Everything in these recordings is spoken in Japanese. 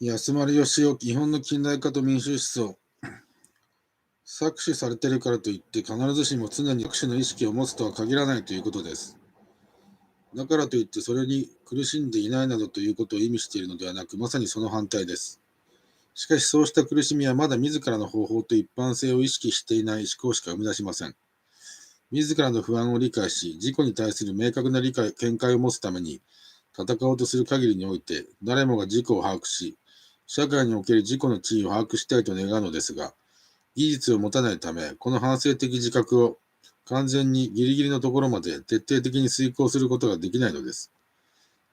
安丸義雄、日本の近代化と民主思想。搾取されているからといって必ずしも常に搾取の意識を持つとは限らないということです。だからといってそれに苦しんでいないなどということを意味しているのではなく、まさにその反対です。しかしそうした苦しみはまだ自らの方法と一般性を意識していない思考しか生み出しません。自らの不安を理解し、自己に対する明確な見解を持つために戦おうとする限りにおいて、誰もが自己を把握し、社会における自己の地位を把握したいと願うのですが、技術を持たないため、この反省的自覚を完全にギリギリのところまで徹底的に遂行することができないのです。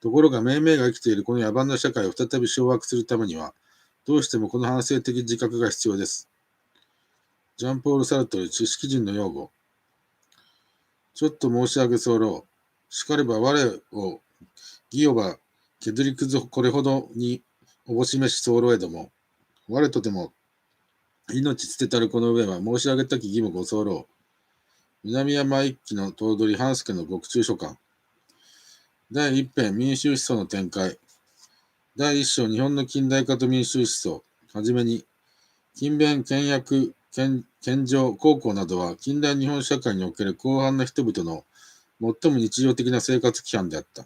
ところが、命名が生きているこの野蛮な社会を再び掌握するためには、どうしてもこの反省的自覚が必要です。ジャンポール・サルトル、知識人の用語。ちょっと申し上げ候。しかれば我を義をば削りくずこれほどにおぼしめし候へども、我とても命捨てたるこの上は申し上げたき義もご候。南山一揆の頭取半助の獄中書簡。第一編民衆思想の展開。第一章日本の近代化と民衆思想。はじめに、勤勉、倹約、謙譲、孝行などは近代日本社会における広範な人々の最も日常的な生活規範であった。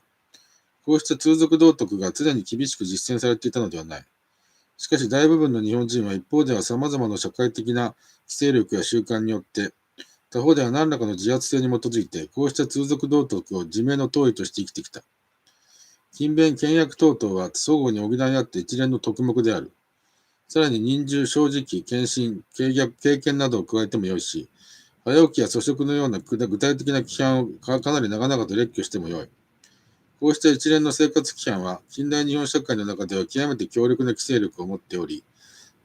こうした通俗道徳が常に厳しく実践されていたのではない。しかし大部分の日本人は一方では様々な社会的な規制力や習慣によって、他方では何らかの自発性に基づいて、こうした通俗道徳を自明の当為として生きてきた。勤勉、倹約等々は相互に補い合って一連の特目である。さらに忍従、正直、献身、経験などを加えてもよいし、早起きや粗食のような具体的な規範をかなり長々と列挙してもよい。こうした一連の生活規範は、近代日本社会の中では極めて強力な規制力を持っており、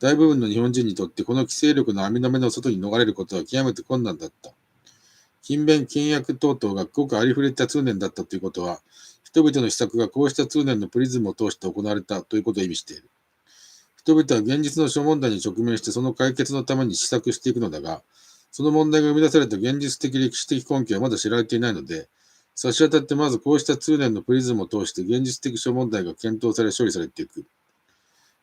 大部分の日本人にとってこの規制力の網の目の外に逃れることは極めて困難だった。勤勉、倹約等々がごくありふれた通念だったということは、人々の施策がこうした通念のプリズムを通して行われたということを意味している。人々は現実の諸問題に直面してその解決のために施策していくのだが、その問題が生み出された現実的歴史的根拠はまだ知られていないので、差し当たってまずこうした通念のプリズムを通して現実的諸問題が検討され処理されていく。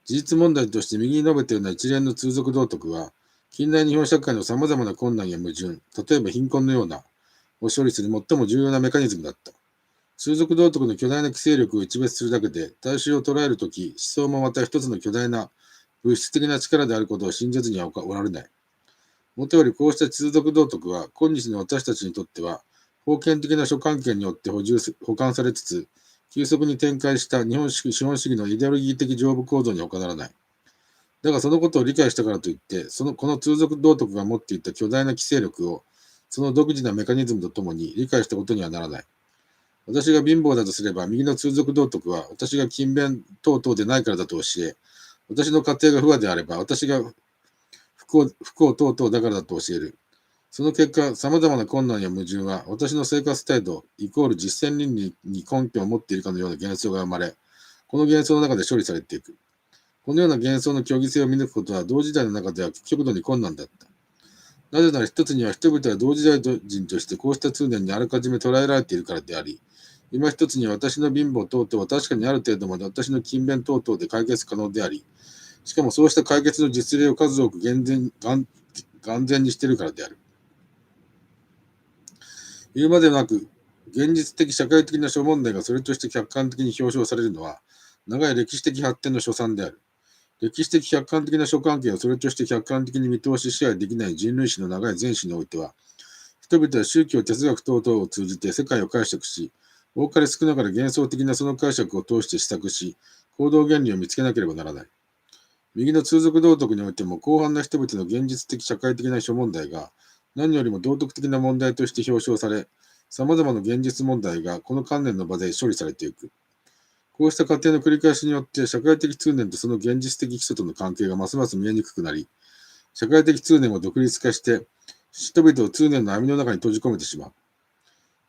事実問題として右に述べたような一連の通俗道徳は、近代日本社会の様々な困難や矛盾、例えば貧困のような、を処理する最も重要なメカニズムだった。通俗道徳の巨大な規制力を一別するだけで、大衆を捉えるとき、思想もまた一つの巨大な物質的な力であることを信じずにはおられない。もとよりこうした通俗道徳は、今日の私たちにとっては、封建的な諸関係によって保管されつつ、急速に展開した日本資本主義のイデオロギー的上部構造に他ならない。だがそのことを理解したからといって、この通俗道徳が持っていた巨大な規制力を、その独自なメカニズムとともに理解したことにはならない。私が貧乏だとすれば、右の通俗道徳は、私が勤勉等々でないからだと教え、私の家庭が不和であれば、私が不幸等々だからだと教える。その結果、様々な困難や矛盾は、私の生活態度、イコール実践倫理に根拠を持っているかのような幻想が生まれ、この幻想の中で処理されていく。このような幻想の虚偽性を見抜くことは、同時代の中では極度に困難だった。なぜなら一つには人々は同時代人としてこうした通念にあらかじめ捉えられているからであり、今一つに私の貧乏等々は確かにある程度まで私の勤勉等々で解決可能であり、しかもそうした解決の実例を数多く眼前にしているからである。言うまでもなく、現実的社会的な諸問題がそれとして客観的に表彰されるのは、長い歴史的発展の所産である。歴史的客観的な諸関係をそれとして客観的に見通し支配できない人類史の長い前史においては、人々は宗教、哲学等々を通じて世界を解釈し、多かれ少なかれ幻想的なその解釈を通して施策し、行動原理を見つけなければならない。右の通俗道徳においても、広範な人々の現実的社会的な諸問題が、何よりも道徳的な問題として表彰され、様々な現実問題がこの観念の場で処理されていく。こうした過程の繰り返しによって、社会的通念とその現実的基礎との関係がますます見えにくくなり、社会的通念を独立化して、人々を通念の網の中に閉じ込めてしまう。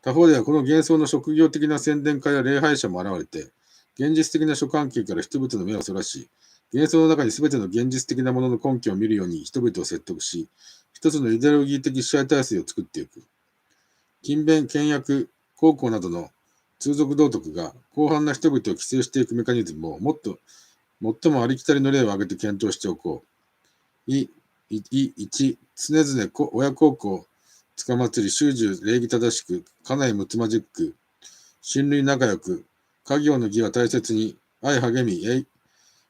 他方ではこの幻想の職業的な宣伝家や礼拝者も現れて、現実的な諸関係から人々の目をそらし、幻想の中に全ての現実的なものの根拠を見るように人々を説得し、一つのイデオロギー的支配体制を作っていく。勤勉、倹約、孝行などの通俗道徳が広範な人々を規制していくメカニズムをもっと最もありきたりの例を挙げて検討しておこう。1、常々親孝行、つかまつり、習従礼儀正しく、家内むつまじく、親類仲良く、家業の義は大切に、愛励み、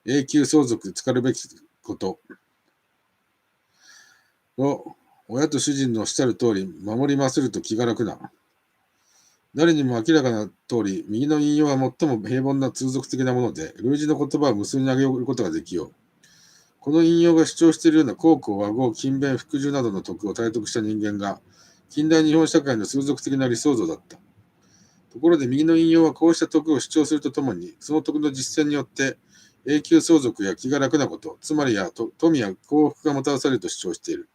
永久相続、つかるべきことを、親と主人のおっしゃる通り、守りますると気が楽な。誰にも明らかな通り、右の引用は最も平凡な通俗的なもので、類似の言葉を無数に挙げることができよう。この引用が主張しているような孝行、和合、勤勉、服従などの徳を体得した人間が、近代日本社会の通俗的な理想像だった。ところで右の引用はこうした徳を主張するとともに、その徳の実践によって永久相続や気が楽なこと、つまり富や幸福がもたらされると主張している。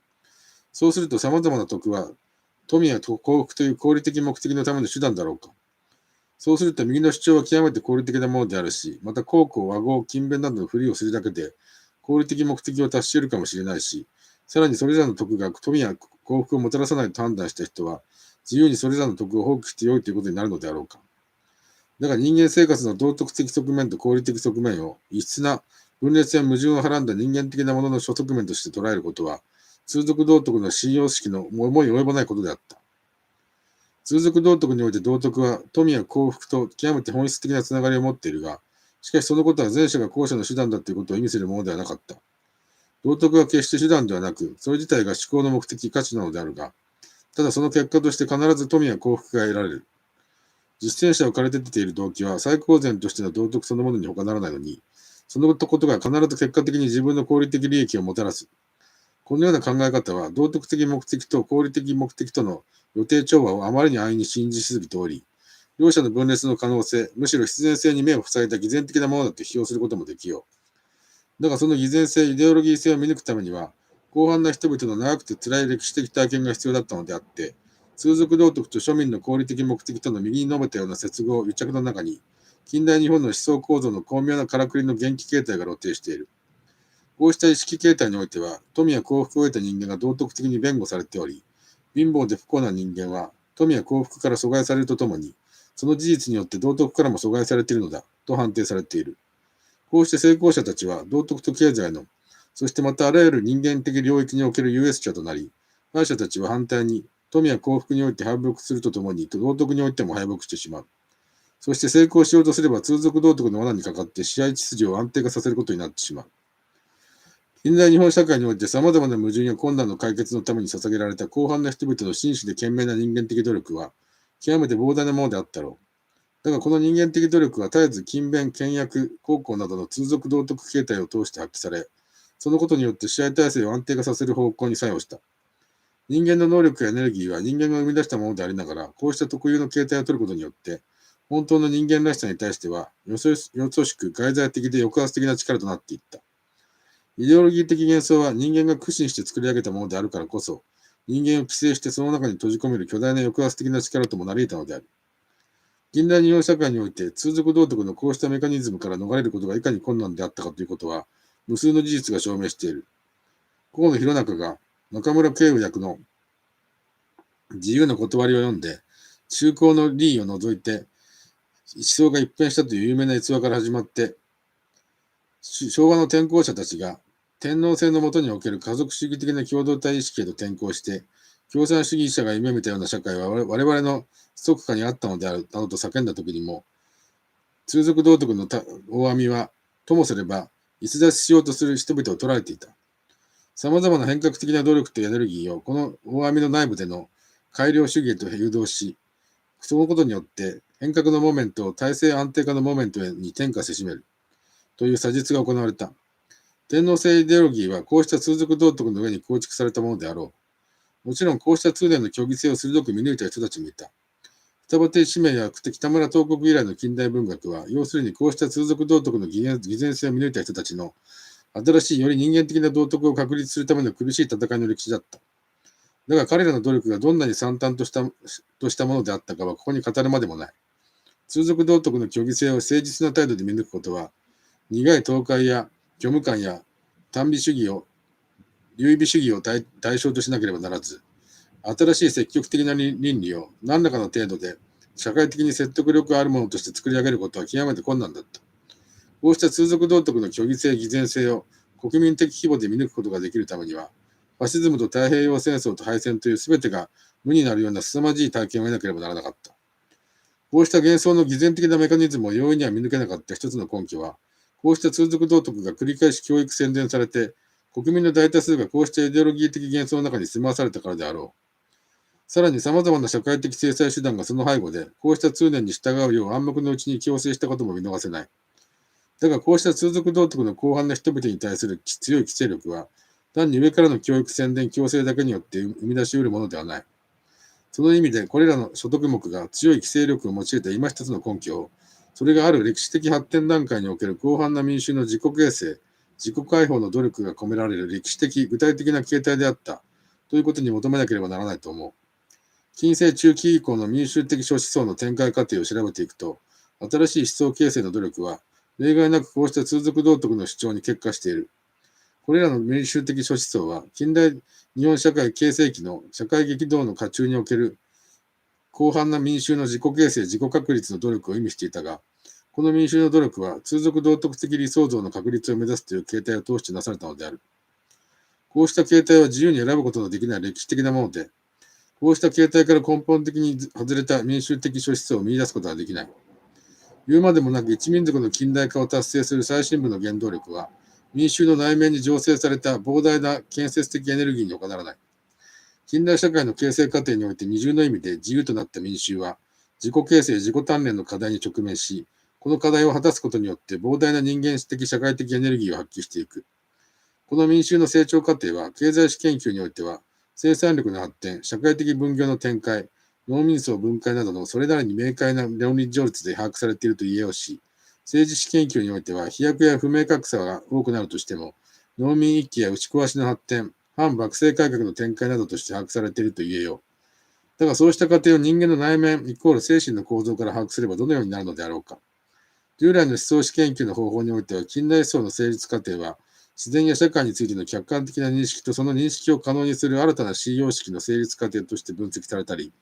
そうすると様々な徳は富や幸福という合理的目的のための手段だろうか。そうすると右の主張は極めて合理的なものであるし、また孝行、和合、勤勉などのふりをするだけで合理的目的を達し得るかもしれないし、さらにそれらの徳が富や幸福をもたらさないと判断した人は、自由にそれらの徳を放棄してよいということになるのであろうか。だが人間生活の道徳的側面と合理的側面を異質な分裂や矛盾をはらんだ人間的なものの諸側面として捉えることは、通俗道徳の信用式の思い及ばないことであった。通俗道徳において道徳は富や幸福と極めて本質的なつながりを持っているが、しかしそのことは前者が後者の手段だということを意味するものではなかった。道徳は決して手段ではなく、それ自体が思考の目的、価値なのであるが、ただその結果として必ず富や幸福が得られる。実践者を駆り立てている動機は最高善としての道徳そのものに他ならないのに、そのことが必ず結果的に自分の合理的利益をもたらす。このような考え方は、道徳的目的と合理的目的との予定調和をあまりに安易に信じしすぎており、両者の分裂の可能性、むしろ必然性に目を塞いだ偽善的なものだと批評することもできよう。だがその偽善性、イデオロギー性を見抜くためには、広範な人々の長くて辛い歴史的体験が必要だったのであって、通俗道徳と庶民の合理的目的との右に述べたような接合、癒着の中に、近代日本の思想構造の巧妙なからくりの元気形態が露呈している。こうした意識形態においては、富や幸福を得た人間が道徳的に弁護されており、貧乏で不幸な人間は、富や幸福から阻害されるとともに、その事実によって道徳からも阻害されているのだ、と判定されている。こうして成功者たちは、道徳と経済の、そしてまたあらゆる人間的領域における優越者となり、敗者たちは反対に、富や幸福において敗北するとともに、道徳においても敗北してしまう。そして成功しようとすれば、通俗道徳の罠にかかって支配秩序を安定化させることになってしまう。近代日本社会において様々な矛盾や困難の解決のために捧げられた広範な人々の真摯で賢明な人間的努力は、極めて膨大なものであったろう。だがこの人間的努力は絶えず勤勉、倹約、孝行などの通俗道徳形態を通して発揮され、そのことによって支配体制を安定化させる方向に作用した。人間の能力やエネルギーは人間が生み出したものでありながら、こうした特有の形態を取ることによって、本当の人間らしさに対しては、よそしく外在的で抑圧的な力となっていった。イデオロギー的幻想は人間が苦心して作り上げたものであるからこそ、人間を規制してその中に閉じ込める巨大な抑圧的な力ともなり得たのである。近代日本社会において通俗道徳のこうしたメカニズムから逃れることがいかに困難であったかということは、無数の事実が証明している。河野弘中が中村慶右役の自由の断りを読んで、中高の利益を除いて、思想が一変したという有名な逸話から始まって、昭和の転校者たちが天皇制の下における家族主義的な共同体意識へと転向して、共産主義者が夢見たような社会は我々の即下にあったのであるなどと叫んだときにも、通俗道徳の大網は、ともすれば、逸脱しようとする人々を捉えていた。様々な変革的な努力とエネルギーをこの大網の内部での改良主義へと誘導し、そのことによって変革のモメントを体制安定化のモメントに転化せしめるという査述が行われた。天皇制イデオロギーはこうした通俗道徳の上に構築されたものであろう。もちろんこうした通念の虚偽性を鋭く見抜いた人たちもいた。双葉亭使命や北村東国以来の近代文学は、要するにこうした通俗道徳の偽善性を見抜いた人たちの新しいより人間的な道徳を確立するための苦しい戦いの歴史だった。だが彼らの努力がどんなに惨憺としたものであったかはここに語るまでもない。通俗道徳の虚偽性を誠実な態度で見抜くことは、苦い倒壊や虚無感や単美主義を、優美主義を対象としなければならず、新しい積極的な倫理を何らかの程度で社会的に説得力あるものとして作り上げることは極めて困難だった。こうした通俗道徳の虚偽性、偽善性を国民的規模で見抜くことができるためには、ファシズムと太平洋戦争と敗戦という全てが無になるような凄まじい体験を得なければならなかった。こうした幻想の偽善的なメカニズムを容易には見抜けなかった一つの根拠は、こうした通俗道徳が繰り返し教育宣伝されて、国民の大多数がこうしたイデオロギー的幻想の中に住まわされたからであろう。さらに様々な社会的制裁手段がその背後で、こうした通念に従うよう暗黙のうちに強制したことも見逃せない。だがこうした通俗道徳の広範な人々に対する強い規制力は、単に上からの教育宣伝強制だけによって生み出し得るものではない。その意味で、これらの諸徳目が強い規制力を用いた今一つの根拠を、それがある歴史的発展段階における広範な民衆の自己形成、自己解放の努力が込められる歴史的、具体的な形態であったということに求めなければならないと思う。近世中期以降の民衆的諸思想の展開過程を調べていくと、新しい思想形成の努力は、例外なくこうした通俗道徳の主張に結果している。これらの民衆的諸思想は、近代日本社会形成期の社会激動の渦中における広範な民衆の自己形成、自己確立の努力を意味していたが、この民衆の努力は通俗道徳的理想像の確立を目指すという形態を通してなされたのである。こうした形態は自由に選ぶことのできない歴史的なもので、こうした形態から根本的に外れた民衆的諸思想を見出すことはできない。言うまでもなく一民族の近代化を達成する最深部の原動力は、民衆の内面に醸成された膨大な建設的エネルギーに他ならない。近代社会の形成過程において二重の意味で自由となった民衆は、自己形成、自己鍛錬の課題に直面し、この課題を果たすことによって膨大な人間的社会的エネルギーを発揮していく。この民衆の成長過程は、経済史研究においては、生産力の発展、社会的分業の展開、農民層分解などのそれなりに明快な論理上律で把握されていると言えようし、政治史研究においては飛躍や不明確さが多くなるとしても、農民一揆や打ち壊しの発展、反幕政改革の展開などとして把握されていると言えよう。だがそうした過程を人間の内面イコール精神の構造から把握すればどのようになるのであろうか。従来の思想史研究の方法においては、近代思想の成立過程は、自然や社会についての客観的な認識とその認識を可能にする新たな信用式の成立過程として分析されたり、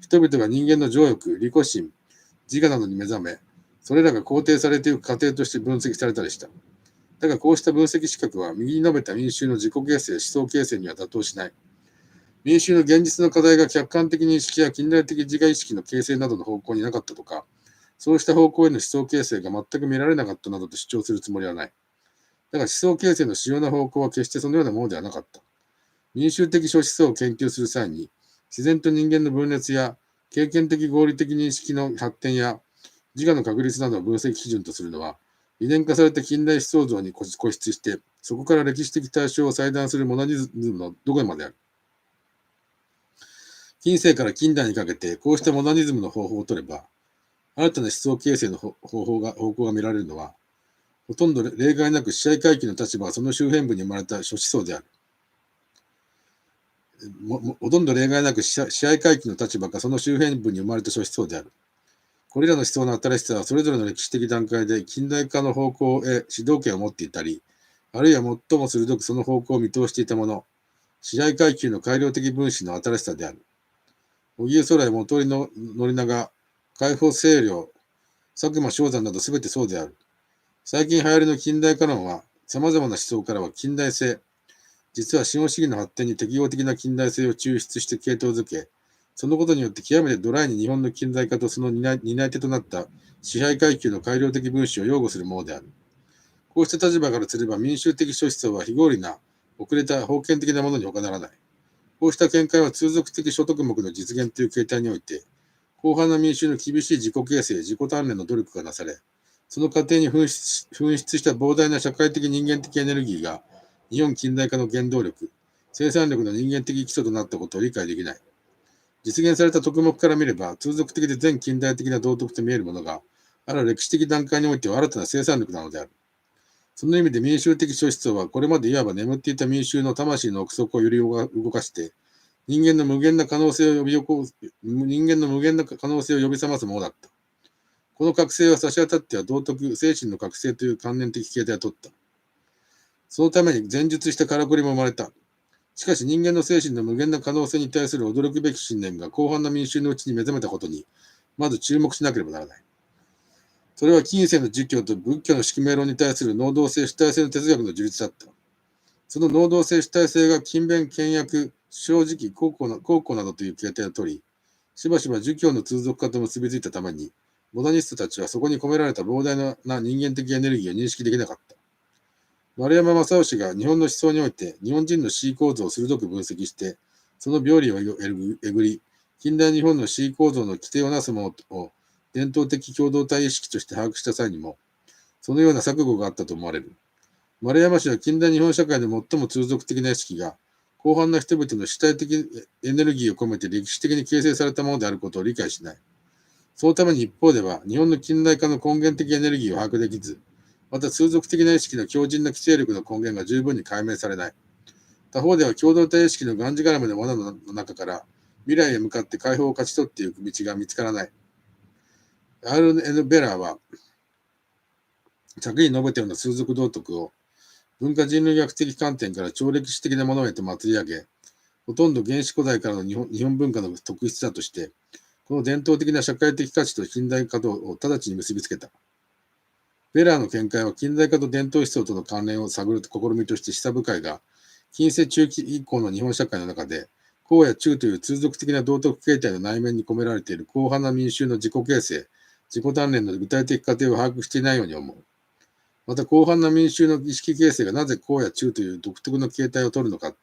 人々が人間の情欲、利己心、自我などに目覚め、それらが肯定されていく過程として分析されたりした。だがこうした分析資格は右に述べた民衆の自己形成、思想形成には妥当しない。民衆の現実の課題が客観的認識や近代的自我意識の形成などの方向になかったとか、そうした方向への思想形成が全く見られなかったなどと主張するつもりはない。だが思想形成の主要な方向は決してそのようなものではなかった。民衆的諸思想を研究する際に、自然と人間の分裂や経験的合理的認識の発展や自我の確立などを分析基準とするのは、理念化された近代思想像に固執して、そこから歴史的対象を裁断するモナニズムのどこまである。近世から近代にかけて、こうしたモナニズムの方法を取れば、新たな思想形成の方向が見られるのは、ほとんど例外なく支配階級の立場はその周辺部に生まれた諸思想である。ほとんど例外なく支配階級の立場かその周辺部に生まれた諸思想である。これらの思想の新しさはそれぞれの歴史的段階で近代化の方向へ主導権を持っていたり、あるいは最も鋭くその方向を見通していたもの、支配階級の改良的分子の新しさである。荻生空元利の宣長、解放清涼、佐久間象山などすべてそうである。最近流行りの近代化論は、様々な思想からは近代性、実は資本主義の発展に適応的な近代性を抽出して系統づけ、そのことによって極めてドライに日本の近代化とその担い手となった支配階級の改良的分子を擁護するものである。こうした立場からすれば民衆的諸思想は非合理な、遅れた封建的なものに他ならない。こうした見解は通俗的諸徳目の実現という形態において、広範な民衆の厳しい自己形成、自己鍛錬の努力がなされ、その過程に噴出した膨大な社会的人間的エネルギーが、日本近代化の原動力、生産力の人間的基礎となったことを理解できない。実現された徳目から見れば、通俗的で全近代的な道徳と見えるものが、ある歴史的段階においては新たな生産力なのである。その意味で民衆的諸思想は、これまでいわば眠っていた民衆の魂の奥底を揺り動かして、人間の無限な可能性を呼び覚ますものだった。この覚醒は差し当たっては道徳、精神の覚醒という観念的形態を取った。そのために前述したからくりも生まれた。しかし人間の精神の無限な可能性に対する驚くべき信念が広範な民衆のうちに目覚めたことに、まず注目しなければならない。それは近世の儒教と仏教の宿命論に対する能動性主体性の哲学の樹立だった。その能動性主体性が勤勉、倹約、正直、高校などという形態をとり、しばしば儒教の通俗化と結びついたために、モダニストたちはそこに込められた膨大な人間的エネルギーを認識できなかった。丸山正夫氏が日本の思想において日本人の思考像を鋭く分析して、その病理をえぐり、近代日本の思考像の規定をなすものを伝統的共同体意識として把握した際にも、そのような錯誤があったと思われる。丸山氏は近代日本社会で最も通俗的な意識が、広範な人々の主体的エネルギーを込めて歴史的に形成されたものであることを理解しない。そのために一方では、日本の近代化の根源的エネルギーを把握できず、また通俗的な意識の強靭な規制力の根源が十分に解明されない。他方では共同体意識のがんじがらめの罠の中から未来へ向かって解放を勝ち取っていく道が見つからない。R.N. ベラーは、先に述べたような通俗道徳を文化人類学的観点から超歴史的なものへと祭り上げ、ほとんど原始古代からの日本文化の特質だとして、この伝統的な社会的価値と近代化を直ちに結びつけた。ベラーの見解は近代化と伝統思想との関連を探る試みとして示唆深いが、近世中期以降の日本社会の中で、公や中という通俗的な道徳形態の内面に込められている広範な民衆の自己形成、自己鍛錬の具体的過程を把握していないように思う。また、広範な民衆の意識形成がなぜ公や中という独特の形態を取るのか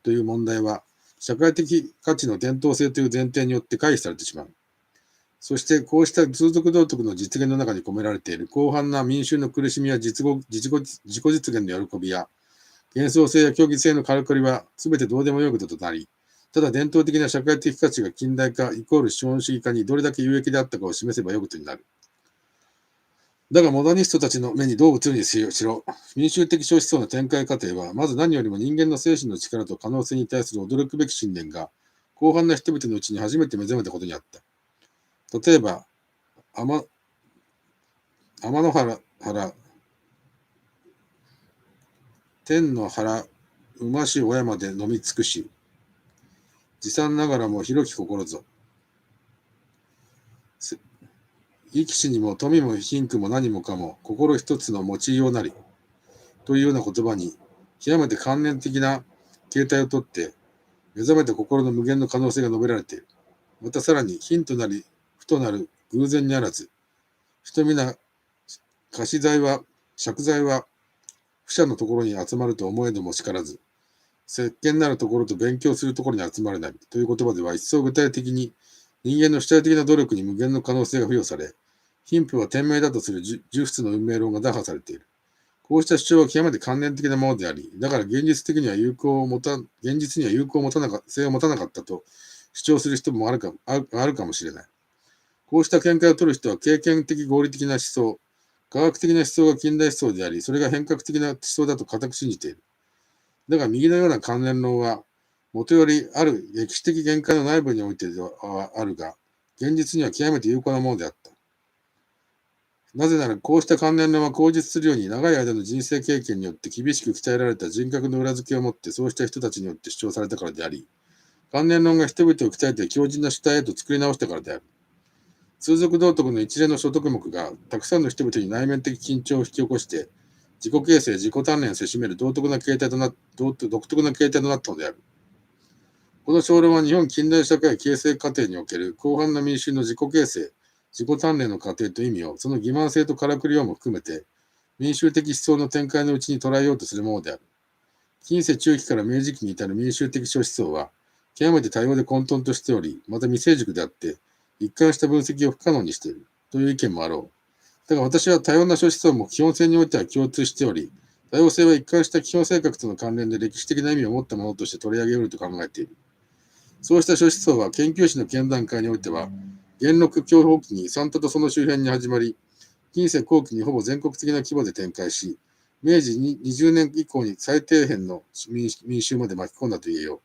という問題は、社会的価値の伝統性という前提によって回避されてしまう。そして、こうした通俗道徳の実現の中に込められている広範な民衆の苦しみや自己実現の喜びや、幻想性や競技性のからくりは全てどうでもよいこととなり、ただ伝統的な社会的価値が近代化イコール資本主義化にどれだけ有益であったかを示せばよいことになる。だが、モダニストたちの目にどう映るにしろ、民衆的小思想の展開過程は、まず何よりも人間の精神の力と可能性に対する驚くべき信念が、広範な人々のうちに初めて目覚めたことにあった。例えば、天の原、天の原、馬市小山で飲み尽くし、持参ながらも広き心ぞ。生き死にも富も貧苦も何もかも心一つの持ちようなりというような言葉に極めて関連的な形態をとって目覚めた心の無限の可能性が述べられている。またさらに貧となり不となる偶然にあらず、人皆貸し財は借財は不者のところに集まると思えどもしからず、石鹸なるところと勉強するところに集まれないという言葉では一層具体的に人間の主体的な努力に無限の可能性が付与され、貧富は天命だとする呪術の運命論が打破されている。こうした主張は極めて関連的なものであり、だから現実には有効性を持たなかったと主張する人もあるかもしれない。こうした見解を取る人は経験的合理的な思想、科学的な思想が近代思想であり、それが変革的な思想だと固く信じている。だが右のような関連論は、もとよりある歴史的限界の内部においてではあるが、現実には極めて有効なものであった。なぜなら、こうした関連論は口実するように長い間の人生経験によって厳しく鍛えられた人格の裏付けをもってそうした人たちによって主張されたからであり、関連論が人々を鍛えて強靭な主体へと作り直したからである。通俗道徳の一連の所得目がたくさんの人々に内面的緊張を引き起こして、自己形成、自己鍛錬をせしめる独特な形態となったのである。この小論は日本近代社会形成過程における広範な民衆の自己形成、自己鍛錬の過程と意味を、その欺瞞性とからくりをも含めて、民衆的思想の展開のうちに捉えようとするものである。近世中期から明治期に至る民衆的諸思想は、極めて多様で混沌としており、また未成熟であって、一貫した分析を不可能にしているという意見もあろう。だが私は多様な諸思想も基本性においては共通しており、多様性は一貫した基本性格との関連で歴史的な意味を持ったものとして取り上げ得ると考えている。そうした諸思想は研究史の見段階においては、元禄享保期に三都とその周辺に始まり、近世後期にほぼ全国的な規模で展開し、明治に20年以降に最底辺の民衆まで巻き込んだと言えよう。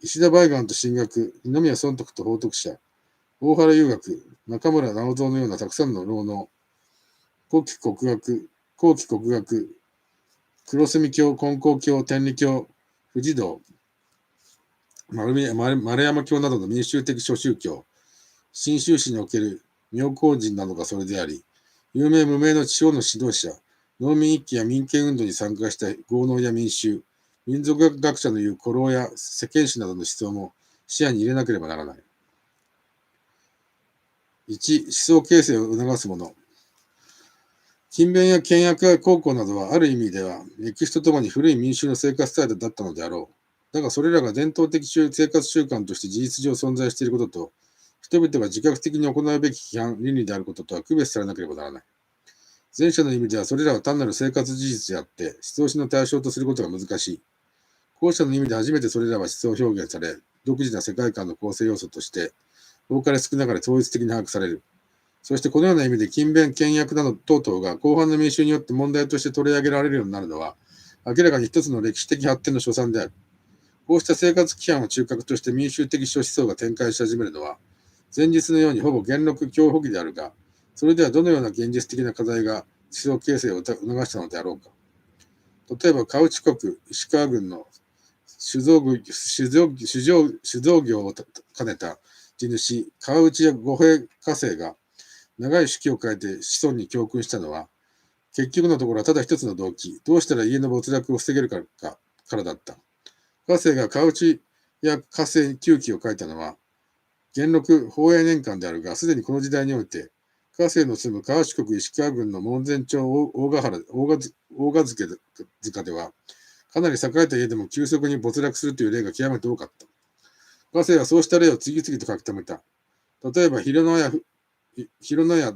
石田梅岩と進学、二宮尊徳と宝徳社、大原遊学、中村直蔵のようなたくさんの老能、後期国学、黒住教、金光教、天理教、富士道、丸山教などの民衆的諸宗教、新宗史における妙高人などがそれであり、有名無名の地方の指導者、農民一揆や民権運動に参加した豪農や民衆、民族学者の言う古老や世間史などの思想も視野に入れなければならない。1、思想形成を促すもの。勤勉や倹約や高校などはある意味では歴史とともに古い民衆の生活スタイルだったのであろう。だがそれらが伝統的生活習慣として事実上存在していることと、人々が自覚的に行うべき規範、倫理であることとは区別されなければならない。前者の意味ではそれらは単なる生活事実であって、思想史の対象とすることが難しい。後者の意味で初めてそれらは思想表現され、独自な世界観の構成要素として、多かれ少なかれ統一的に把握される。そしてこのような意味で勤勉、倹約など等々が後半の民衆によって問題として取り上げられるようになるのは、明らかに一つの歴史的発展の所産である。こうした生活規範を中核として民衆的諸思想が展開し始めるのは、前日のようにほぼ元禄享保期であるが、それではどのような現実的な課題が思想形成を促したのであろうか。例えば、カウチ国、石川郡の酒造業を兼ねた地主、川内や五平家政が長い式を変えて子孫に教訓したのは、結局のところはただ一つの動機、どうしたら家の没落を防げるからだった。家政が川内や家政旧記を書いたのは、元禄宝永年間であるが、すでにこの時代において、家政の住む川内国石川郡の門前町大賀塚では、かなり栄えた家でも急速に没落するという例が極めて多かった。家政はそうした例を次々と書き留めた。例えば、広野屋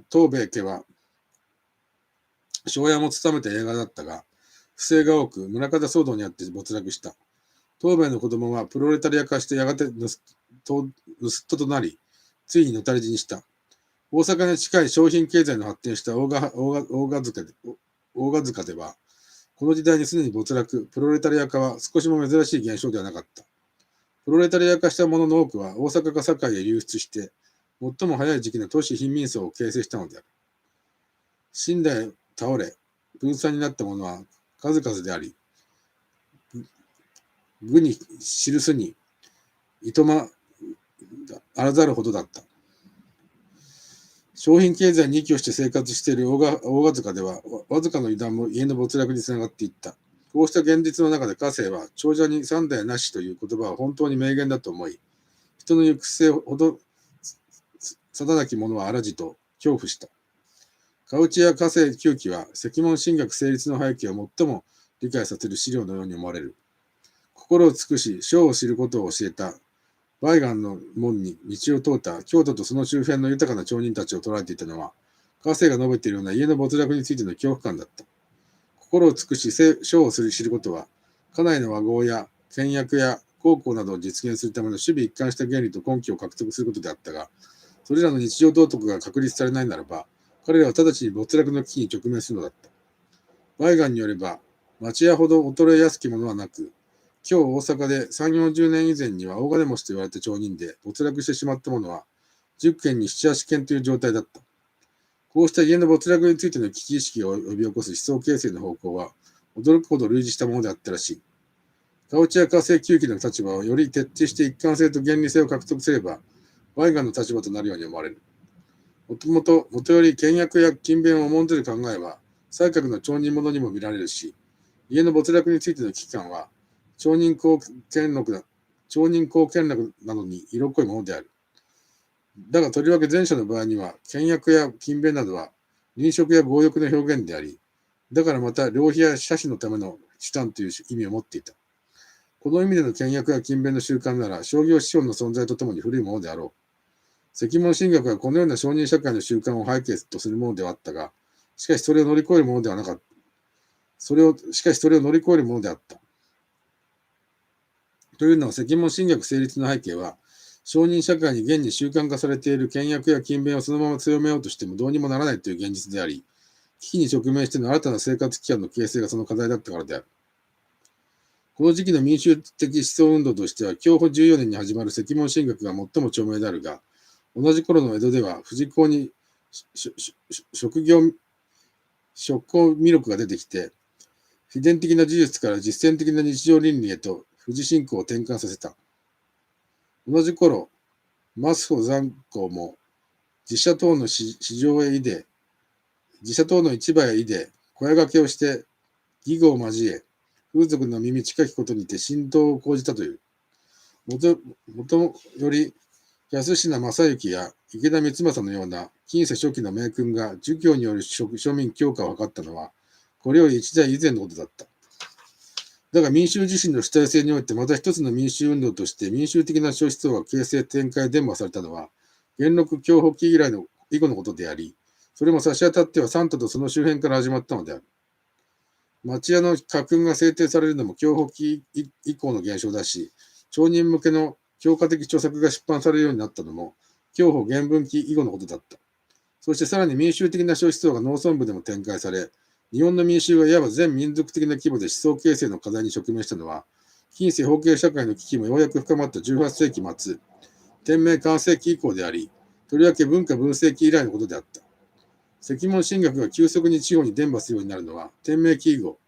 東兵衛家は、庄屋も務めた映画だったが、不正が多く、宗像騒動にあって没落した。東兵衛の子供はプロレタリア化してやがて盗人となり、ついにのたれ死にした。大阪に近い商品経済の発展した大賀塚では、この時代にすでに没落、プロレタリア化は少しも珍しい現象ではなかった。プロレタリア化した者の多くは大阪か堺へ流出して、最も早い時期の都市貧民層を形成したのである。寝台倒れ、分散になった者は数々であり、愚に記すにいとまあらざるほどだった。商品経済に依拠して生活している大賀塚では、わずかの油断も家の没落につながっていった。こうした現実の中で家政は、長者に三代なしという言葉は本当に名言だと思い、人の行く末ほど定なき者はあらじと恐怖した。河内や家政旧記は、石門神学成立の背景を最も理解させる資料のように思われる。心を尽くし、書を知ることを教えた、梅岸の門に道を通った京都とその周辺の豊かな町人たちを捉えていたのは、家政が述べているような家の没落についての恐怖感だった。心を尽くし、書を知ることは、家内の和合や倹約や孝行などを実現するための守備一貫した原理と根拠を獲得することであったが、それらの日常道徳が確立されないならば、彼らは直ちに没落の危機に直面するのだった。梅岸によれば、町屋ほど衰えやすきものはなく、今日大阪で3、40年以前には大金持ちと言われた町人で没落してしまったものは、10件に7、8件という状態だった。こうした家の没落についての危機意識を呼び起こす思想形成の方向は、驚くほど類似したものであったらしい。河内や家政旧記の立場をより徹底して一貫性と原理性を獲得すれば、梅岸の立場となるように思われる。もとより倹約や勤勉を重んじる考えは、西閣の町人者にも見られるし、家の没落についての危機感は、町人公権力などに色濃いものである。だがとりわけ前者の場合には、倹約や勤勉などは、臨職や強欲の表現であり、だからまた、浪費や社費のための手段という意味を持っていた。この意味での倹約や勤勉の習慣なら、商業資本の存在とともに古いものであろう。石門神学はこのような商人社会の習慣を背景とするものではあったが、しかしそれを乗り越えるものではなかった。それを乗り越えるものであった。というのは、石門神学成立の背景は、商人社会に現に習慣化されている倹約や勤勉をそのまま強めようとしてもどうにもならないという現実であり、危機に直面しての新たな生活機関の形成がその課題だったからである。この時期の民衆的思想運動としては、享保14年に始まる石門神学が最も著名であるが、同じ頃の江戸では、富士講に職工魅力が出てきて、秘伝的な事実から実践的な日常倫理へと富士信仰を転換させた。同じ頃、マスホ残光も自社等の市場へ出で、自社党の市場や井で声掛けをして義語を交え、風俗の耳近きことにて浸透を講じたという。もとより安品正幸や池田光政のような近世初期の名君が儒教による庶民強化を図ったのは、これより一代以前のことだった。だが民衆自身の主体性においてまた一つの民衆運動として民衆的な諸思想が形成展開伝播されたのは、元禄享保期以来の以後のことであり、それも差し当たっては三都とその周辺から始まったのである。町屋の家訓が制定されるのも享保期以降の現象だし、町人向けの教科的著作が出版されるようになったのも、享保元文期以後のことだった。そしてさらに民衆的な諸思想が農村部でも展開され、日本の民衆がいわば全民族的な規模で思想形成の課題に直面したのは、近世封建社会の危機もようやく深まった18世紀末、天明完成期以降であり、とりわけ文化文世紀以来のことであった。石門神学が急速に地方に伝播するようになるのは、天明期以後、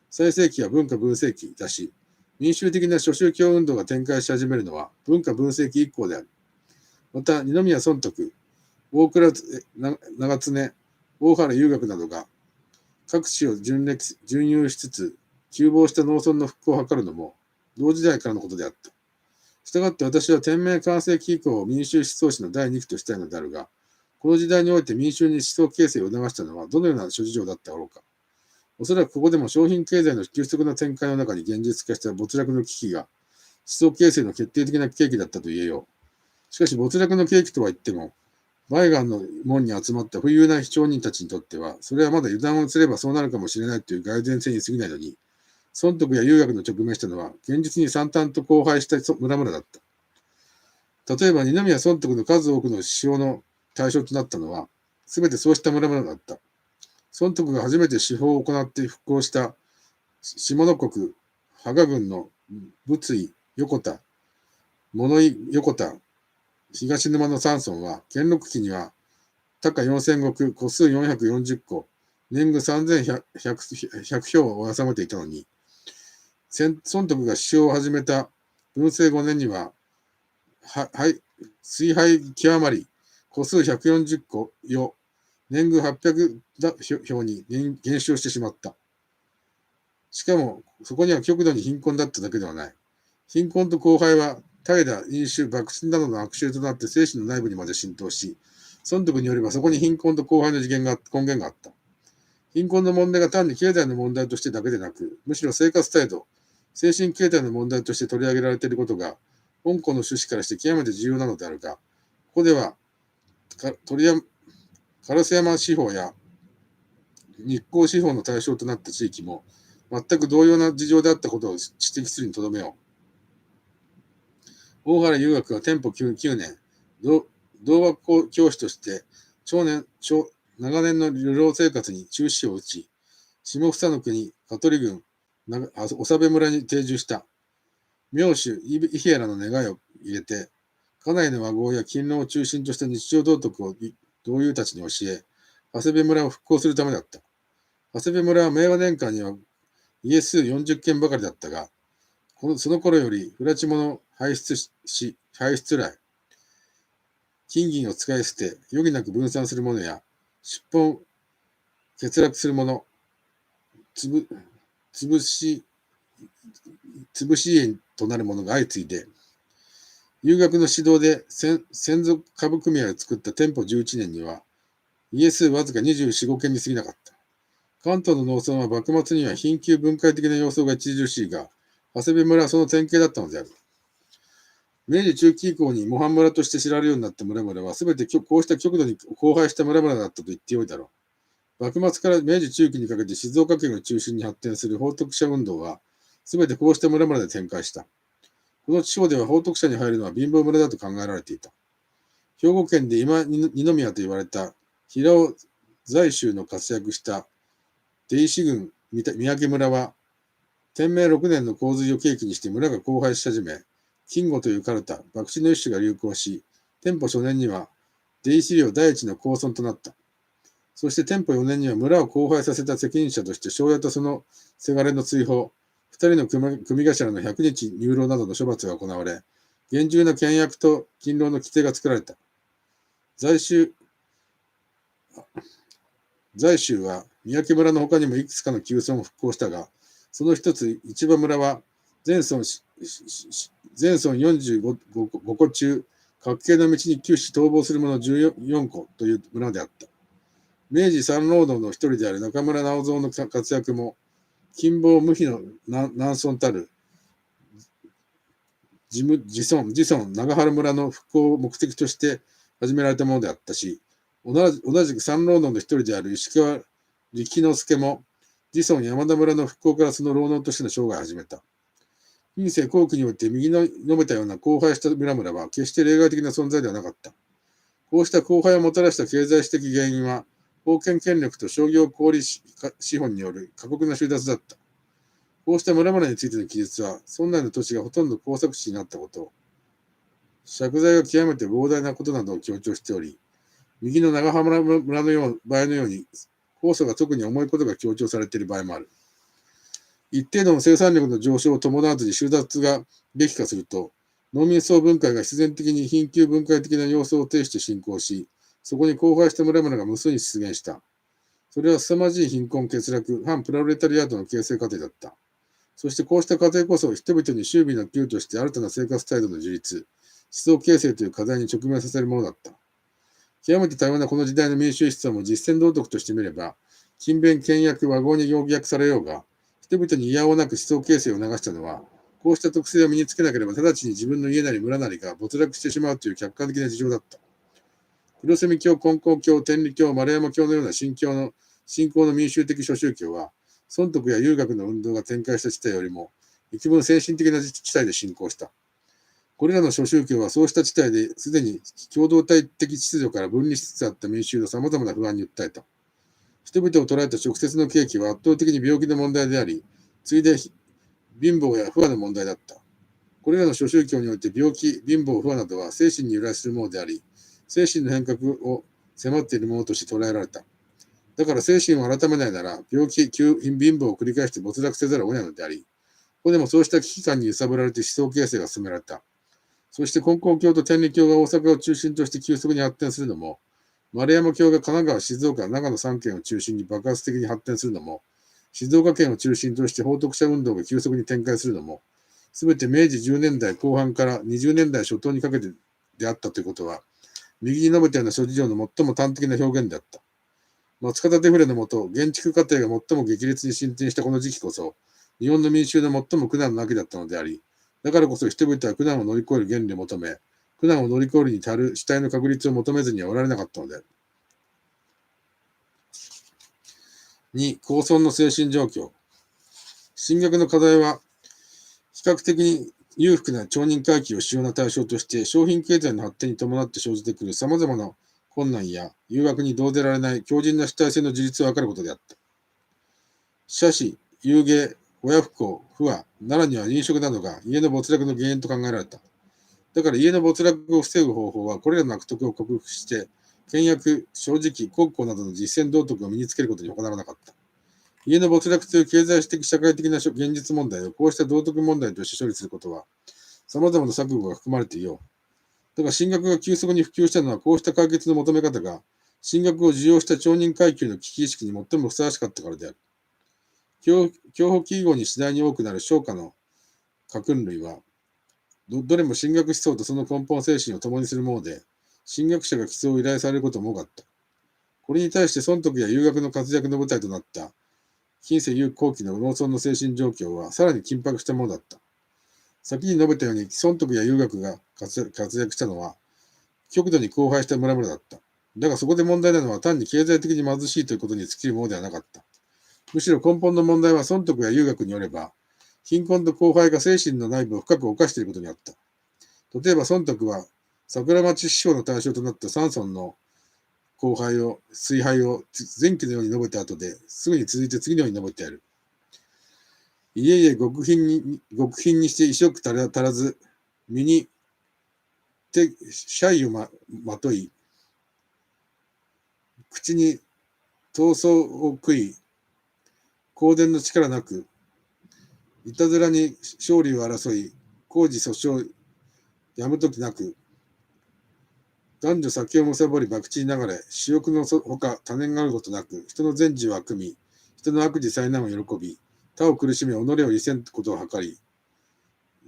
最盛期は文化文世紀だし、民衆的な諸宗教運動が展開し始めるのは文化文世紀以降である。また、二宮尊徳、大倉長常、大原遊学などが各地を巡遊しつつ、急防した農村の復興を図るのも同時代からのことであった。したがって私は天明完成期以降を民衆思想史の第2期としたいのであるが、この時代において民衆に思想形成を促したのはどのような諸事情だったろうか。おそらくここでも商品経済の急速な展開の中に現実化した没落の危機が思想形成の決定的な契機だったと言えよう。しかし没落の契機とは言っても、バイガンの門に集まった富裕な町人たちにとっては、それはまだ油断をすればそうなるかもしれないという蓋然性に過ぎないのに、損得や遊学の直面したのは、現実に惨憺と荒廃した村々だった。例えば、二宮損得の数多くの使用の対象となったのは、すべてそうした村々だった。損得が初めて司法を行って復興した下の国、羽賀郡の仏井、横田、物井、横田、東沼の三村は、元禄期には、高4000石、戸数440戸、年貢3100票を収めていたのに、損得が使用を始めた文政5年には、水廃極まり、戸数140戸よ、年貢800票に減少してしまった。しかも、そこには極度に貧困だっただけではない。貧困と荒廃は、怠惰、飲酒、博打などの悪臭となって精神の内部にまで浸透し、損得によればそこに貧困と荒廃の根源があった。貧困の問題が単に経済の問題としてだけでなく、むしろ生活態度、精神形態の問題として取り上げられていることが、本校の趣旨からして極めて重要なのであるが、ここでは、烏山司法や日光司法の対象となった地域も、全く同様な事情であったことを指摘するにとどめよう。大原遊学は天保9年、童話教師として長年の流浪生活に中止を打ち、下房の国、香取郡、長部村に定住した。名手、伊平らの願いを入れて、家内の和合や勤労を中心とした日常道徳を同友たちに教え、長谷部村を復興するためだった。長谷部村は明和年間には家数40軒ばかりだったが、その頃より不埒者排出来、金銀を使い捨て、余儀なく分散する者や、出本欠落する者、潰し縁となる者が相次いで、遊学の指導で専属株組合を作った天保11年には、家数わずか24、5軒に過ぎなかった。関東の農村は幕末には貧窮分解的な様相が著しいが、長谷部村はその典型だったのである。明治中期以降に模範村として知られるようになった村々は、すべてこうした極度に荒廃した村々だったと言ってよいだろう。幕末から明治中期にかけて静岡県を中心に発展する法徳者運動は、すべてこうした村々で展開した。この地方では法徳者に入るのは貧乏村だと考えられていた。兵庫県で今二宮と言われた平尾在州の活躍した出石郡三宅村は、天明6年の洪水を契機にして村が荒廃し始め、金吾というカルタ、博打の一種が流行し、天保初年には出石領第一の高村となった。そして天保4年には村を荒廃させた責任者として庄屋とそのせがれの追放、2人の組頭の100日入牢などの処罰が行われ、厳重な倹約と勤労の規定が作られた。在州は三宅村の他にもいくつかの旧村を復興したが、その一つ、市場村は全村45個中、各系の道に急し逃亡する者14個という村であった。明治三労働の一人である中村直蔵の活躍も、金棒無比の南村たる自村長原村の復興を目的として始められたものであったし、同じく三労働の一人である石川力之助も、自村山田村の復興からその労農としての生涯を始めた。近世後期において右の述べたような荒廃した村々は決して例外的な存在ではなかった。こうした荒廃をもたらした経済史的原因は、封建権力と商業小売資本による過酷な収奪だった。こうした村々についての記述は、村内の土地がほとんど耕作地になったこと、借財が極めて膨大なことなどを強調しており、右の長浜村の場合のように、酵素が特に重いことが強調されている場合もある。一定度の生産力の上昇を伴わずに収奪が激化すると、農民総分解が必然的に貧窮分解的な要素を呈して進行し、そこに荒廃した村々が無数に出現した。それは凄まじい貧困欠落、反プロレタリアートの形成過程だった。そしてこうした過程こそ人々に周囲の給として新たな生活態度の樹立、思想形成という課題に直面させるものだった。極めて多様なこの時代の民衆思想も実践道徳としてみれば、勤勉、倹約、和合に要約されようが、人々に嫌をなく思想形成を流したのは、こうした特性を身につけなければ直ちに自分の家なり村なりが没落してしまうという客観的な事情だった。黒蝉教、金光教、天理教、丸山教のような信仰の民衆的諸宗教は、損得や遊学の運動が展開した地帯よりも、幾分精神的な地帯で進行した。これらの諸宗教はそうした地帯ですでに共同体的秩序から分離しつつあった民衆の様々な不安に訴えた。人々を捉えた直接の契機は圧倒的に病気の問題であり、ついで貧乏や不和の問題だった。これらの諸宗教において病気、貧乏、不和などは精神に由来するものであり、精神の変革を迫っているものとして捉えられた。だから精神を改めないなら、病気、貧乏を繰り返して没落せざるを得ないのであり、ここでもそうした危機感に揺さぶられて思想形成が進められた。そして金光教と天理教が大阪を中心として急速に発展するのも、丸山教が神奈川、静岡、長野3県を中心に爆発的に発展するのも、静岡県を中心として報徳者運動が急速に展開するのも、すべて明治10年代後半から20年代初頭にかけてであったということは、右に述べたような諸事情の最も端的な表現であった。松方デフレのもと、建築過程が最も激烈に進展したこの時期こそ、日本の民衆の最も苦難の秋だったのであり、だからこそ人々は苦難を乗り越える原理を求め、苦難を乗り越えるに足る主体の確立を求めずにはおられなかったのである。2、高村の精神状況。侵略の課題は、比較的に裕福な町人階級を主要な対象として、商品経済の発展に伴って生じてくる様々な困難や誘惑に同でられない強靭な主体性の自立を図ることであった。奢侈、遊芸、親不孝、不和、奈良には飲食などが家の没落の原因と考えられた。だから家の没落を防ぐ方法は、これらの悪徳を克服して、倹約、正直、国庫などの実践道徳を身につけることに他ならなかった。家の没落という経済史的社会的な現実問題をこうした道徳問題として処理することは、様々な錯誤が含まれていよう。だが進学が急速に普及したのは、こうした解決の求め方が、進学を受容した町人階級の危機意識に最もふさわしかったからである。競歩記号に次第に多くなる商家の家訓類は、どれも進学思想とその根本精神を共にするもので、進学者が基礎を依頼されることも多かった。これに対して損得や遊学の活躍の舞台となった近世悠後期の農村の精神状況はさらに緊迫したものだった。先に述べたように損得や遊学が活躍したのは極度に荒廃した村々だった。だがそこで問題なのは単に経済的に貧しいということに尽きるものではなかった。むしろ根本の問題は損得や遊学によれば貧困と荒廃が精神の内部を深く侵していることにあった。例えば損得は桜町師匠の対象となった三村の崇拝を前期のように述べた後ですぐに続いて次のように述べてある。家々極貧にして衣食足らず、身にシャイをまとい、口に闘争を食い、公伝の力なく、いたずらに勝利を争い、公事訴訟やむときなく、男女酒をむさぼり博打に流れ、私欲のほか種があることなく、人の善事を悪み、人の悪事災難を喜び、他を苦しめ己を利せんことを図り、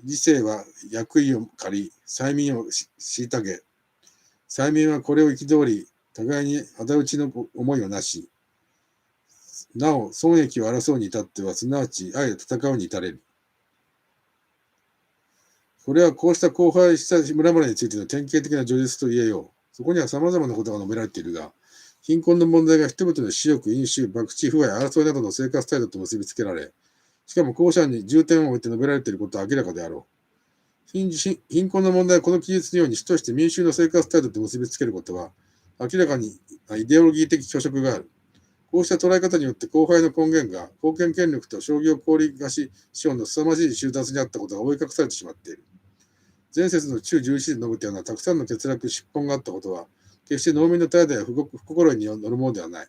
理性は役位を借り、催眠を虐げ、催眠はこれを憤り、互いに仇討ちの思いをなし、なお、損益を争うに至っては、すなわち愛で戦うに至れる。これはこうした荒廃した村々についての典型的な叙述と言えよう。そこには様々なことが述べられているが、貧困の問題が人々の私欲、飲酒、博打、不和、争いなどの生活態度と結びつけられ、しかも後者に重点を置いて述べられていることは明らかであろう。貧困の問題はこの記述のように主として民衆の生活態度と結びつけることは、明らかにイデオロギー的虚飾がある。こうした捉え方によって荒廃の根源が封建権力と商業小売貸し資本の凄まじい収奪にあったことが覆い隠されてしまっている。前節の中11で述べたようなたくさんの欠落、失本があったことは、決して農民の態度や不心得によるものではない。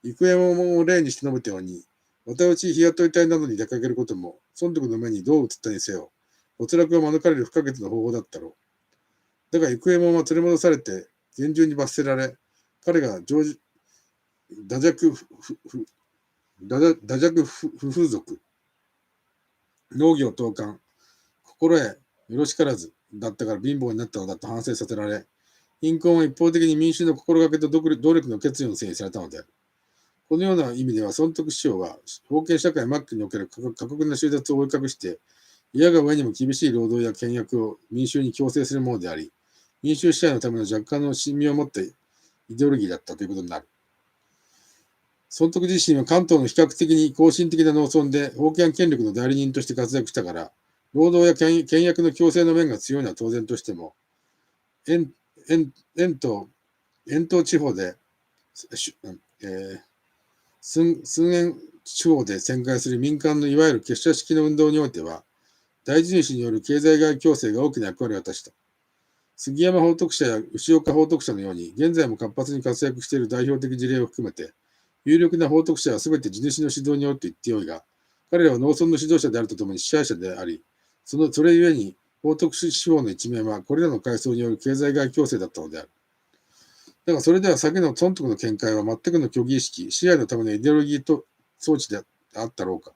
幾重も例にして述べたように、綿打ち日雇い隊などに出かけることも、損得の目にどう映ったにせよ、没落を免れる不可欠の方法だったろう。だが、幾重もは連れ戻されて、厳重に罰せられ、彼が打弱不風俗、農業投函、心得よろしからずだったから貧乏になったのだと反省させられ、貧困は一方的に民衆の心がけと努力の欠如のせいにされたのである。このような意味では、損得師匠は、封建社会末期における過酷な収奪を覆い隠して、嫌が上にも厳しい労働や倹約を民衆に強制するものであり、民衆支配のための若干の信味を持ったイデオロギーだったということになる。損得自身は関東の比較的に後進的な農村で、封建権力の代理人として活躍したから、労働や倹約の強制の面が強いのは当然としても、遠東地方で、寸縁地方で旋回する民間のいわゆる結社式の運動においては、大地主による経済外強制が大きな役割を果たした。杉山法徳社や牛岡法徳社のように、現在も活発に活躍している代表的事例を含めて、有力な法徳者はすべて地主の指導によって言ってよいが、彼らは農村の指導者であるとともに支配者であり、それゆえに、法徳司法の一面はこれらの階層による経済外強制だったのである。だがそれでは先の損得の見解は全くの虚偽意識、支配のためのイデオロギーと装置であったろうか。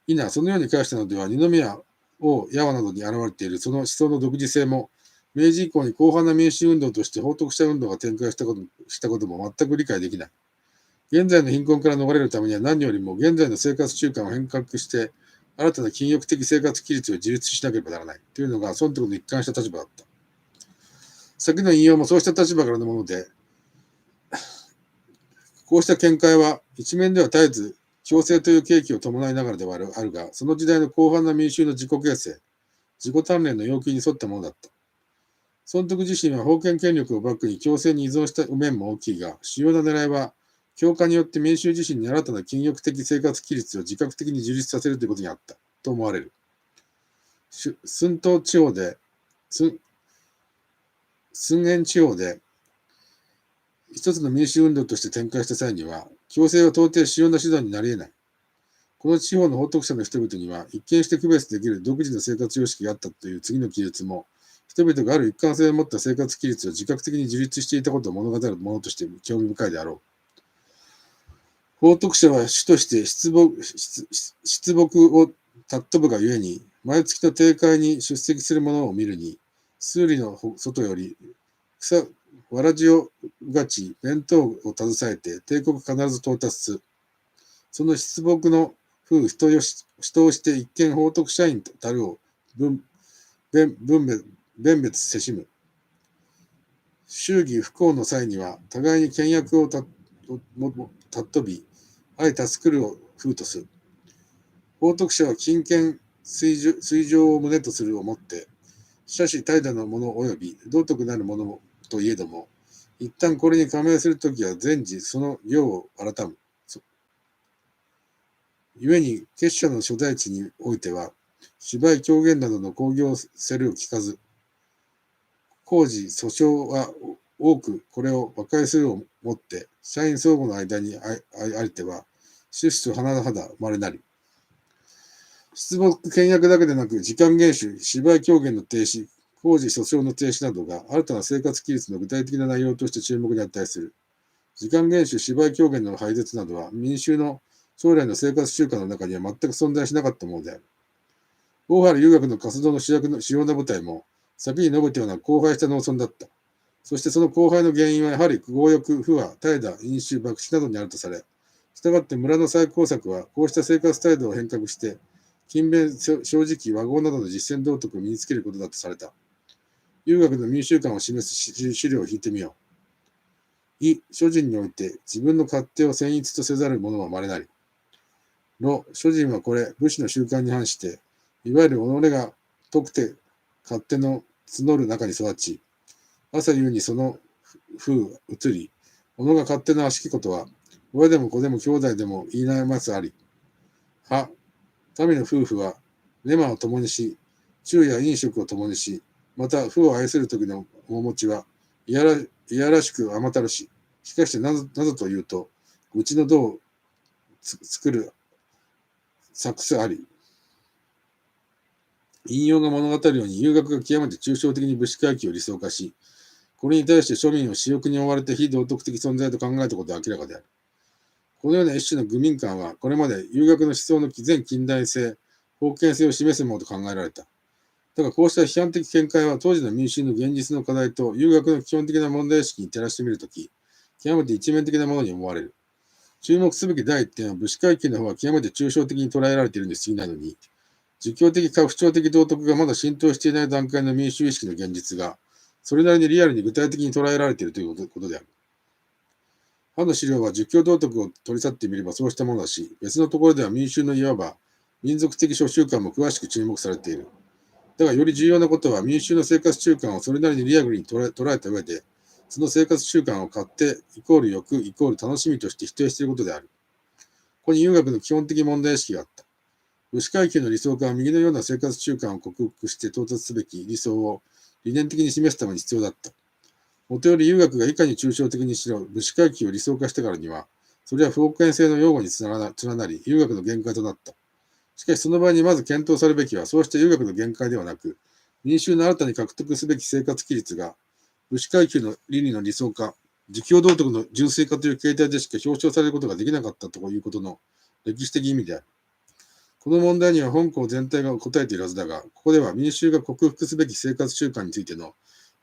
否、そのように返したのでは、二宮王八和などに現れているその思想の独自性も、明治以降に広範な民主運動として法徳者運動が展開したことも全く理解できない。現在の貧困から逃れるためには何よりも現在の生活習慣を変革して、新たな禁欲的生活規律を自立しなければならないというのが損得の一貫した立場だった。先の引用もそうした立場からのもので、こうした見解は一面では絶えず強制という契機を伴いながらではあるが、その時代の広範な民衆の自己形成、自己鍛錬の要求に沿ったものだった。損得自身は封建権力をバックに強制に依存した面も大きいが、主要な狙いは、強化によって民衆自身に新たな禁欲的生活規律を自覚的に樹立させるということにあったと思われる。寸東地方で、寸縁地方で、一つの民主運動として展開した際には、強制は到底主要な手段になり得ない。この地方の法徳者の人々には、一見して区別できる独自の生活様式があったという次の記述も、人々がある一貫性を持った生活規律を自覚的に樹立していたことを物語るものとして興味深いであろう。法徳者は主として出木を尊ぶがゆえに、毎月の定会に出席する者を見るに、数里の外よりわらじをがち弁当を携えて帝国必ず到達す。その出木の風人をして一見法徳社員たるを弁別せしむ。祝儀不幸の際には、互いに倹約を尊び、相助るを風とする。法徳者は金権水上を旨とするをもって、社士怠惰の者及び道徳なる者といえども、一旦これに加盟するときは全時その行を改む。故に結社の所在地においては、芝居狂言などの興行せるを聞かず、工事訴訟は多くこれを和解するをもって、社員相互の間にありては、出資と甚だ稀なり。出没倹約だけでなく、時間厳守、芝居狂言の停止、工事訴訟の停止などが新たな生活規律の具体的な内容として注目に値する。時間厳守、芝居狂言の廃絶などは民衆の将来の生活習慣の中には全く存在しなかったものである。大原遊学の活動の主要な舞台も、先に述べたような荒廃した農村だった。そしてその荒廃の原因はやはり強欲、不和、怠惰、飲酒、博打などにあるとされ、したがって村の最高策は、こうした生活態度を変革して、勤勉、正直、和合などの実践道徳を身につけることだとされた。遊学の民衆観を示す資料を引いてみよう。諸人において自分の勝手を僭越とせざる者は稀なり。諸人はこれ、武士の習慣に反して、いわゆる己が徳て勝手の募る中に育ち、朝夕にその風移り、己が勝手の悪しきことは、親でも子でも兄弟でも言い悩ますあり。民の夫婦は、寝間を共にし、昼夜飲食を共にし、また父を愛する時の面持ちは、いやらしく甘たるし、しかしてなぜというと、うちの道を作る作詞あり。引用が物語るように、遊学が極めて抽象的に武士階級を理想化し、これに対して庶民を私欲に追われて非道徳的存在と考えたことは明らかである。このような一種の愚民観は、これまで遊学の思想の全近代性、封建性を示すものと考えられた。だがこうした批判的見解は当時の民衆の現実の課題と遊学の基本的な問題意識に照らしてみるとき、極めて一面的なものに思われる。注目すべき第一点は武士階級の方は極めて抽象的に捉えられているに過ぎないのに、儒教的か不調的道徳がまだ浸透していない段階の民衆意識の現実が、それなりにリアルに具体的に捉えられているということである。他の資料は儒教道徳を取り去ってみればそうしたものだし、別のところでは民衆のいわば民族的諸習慣も詳しく注目されている。だがより重要なことは民衆の生活習慣をそれなりにリアルに捉えた上で、その生活習慣を勝手イコール欲イコール楽しみとして否定していることである。ここに遊学の基本的問題意識があった。武士階級の理想家は右のような生活習慣を克服して到達すべき理想を理念的に示すために必要だった。もとより遊学がいかに抽象的にしろ、武士階級を理想化してからには、それは封建性の擁護に連なり、遊学の限界となった。しかしその場合にまず検討されるべきは、そうした遊学の限界ではなく、民衆の新たに獲得すべき生活規律が、武士階級の倫理の理想化、儒教道徳の純粋化という形態でしか表彰されることができなかったということの歴史的意味である。この問題には本校全体が答えているはずだが、ここでは民衆が克服すべき生活習慣についての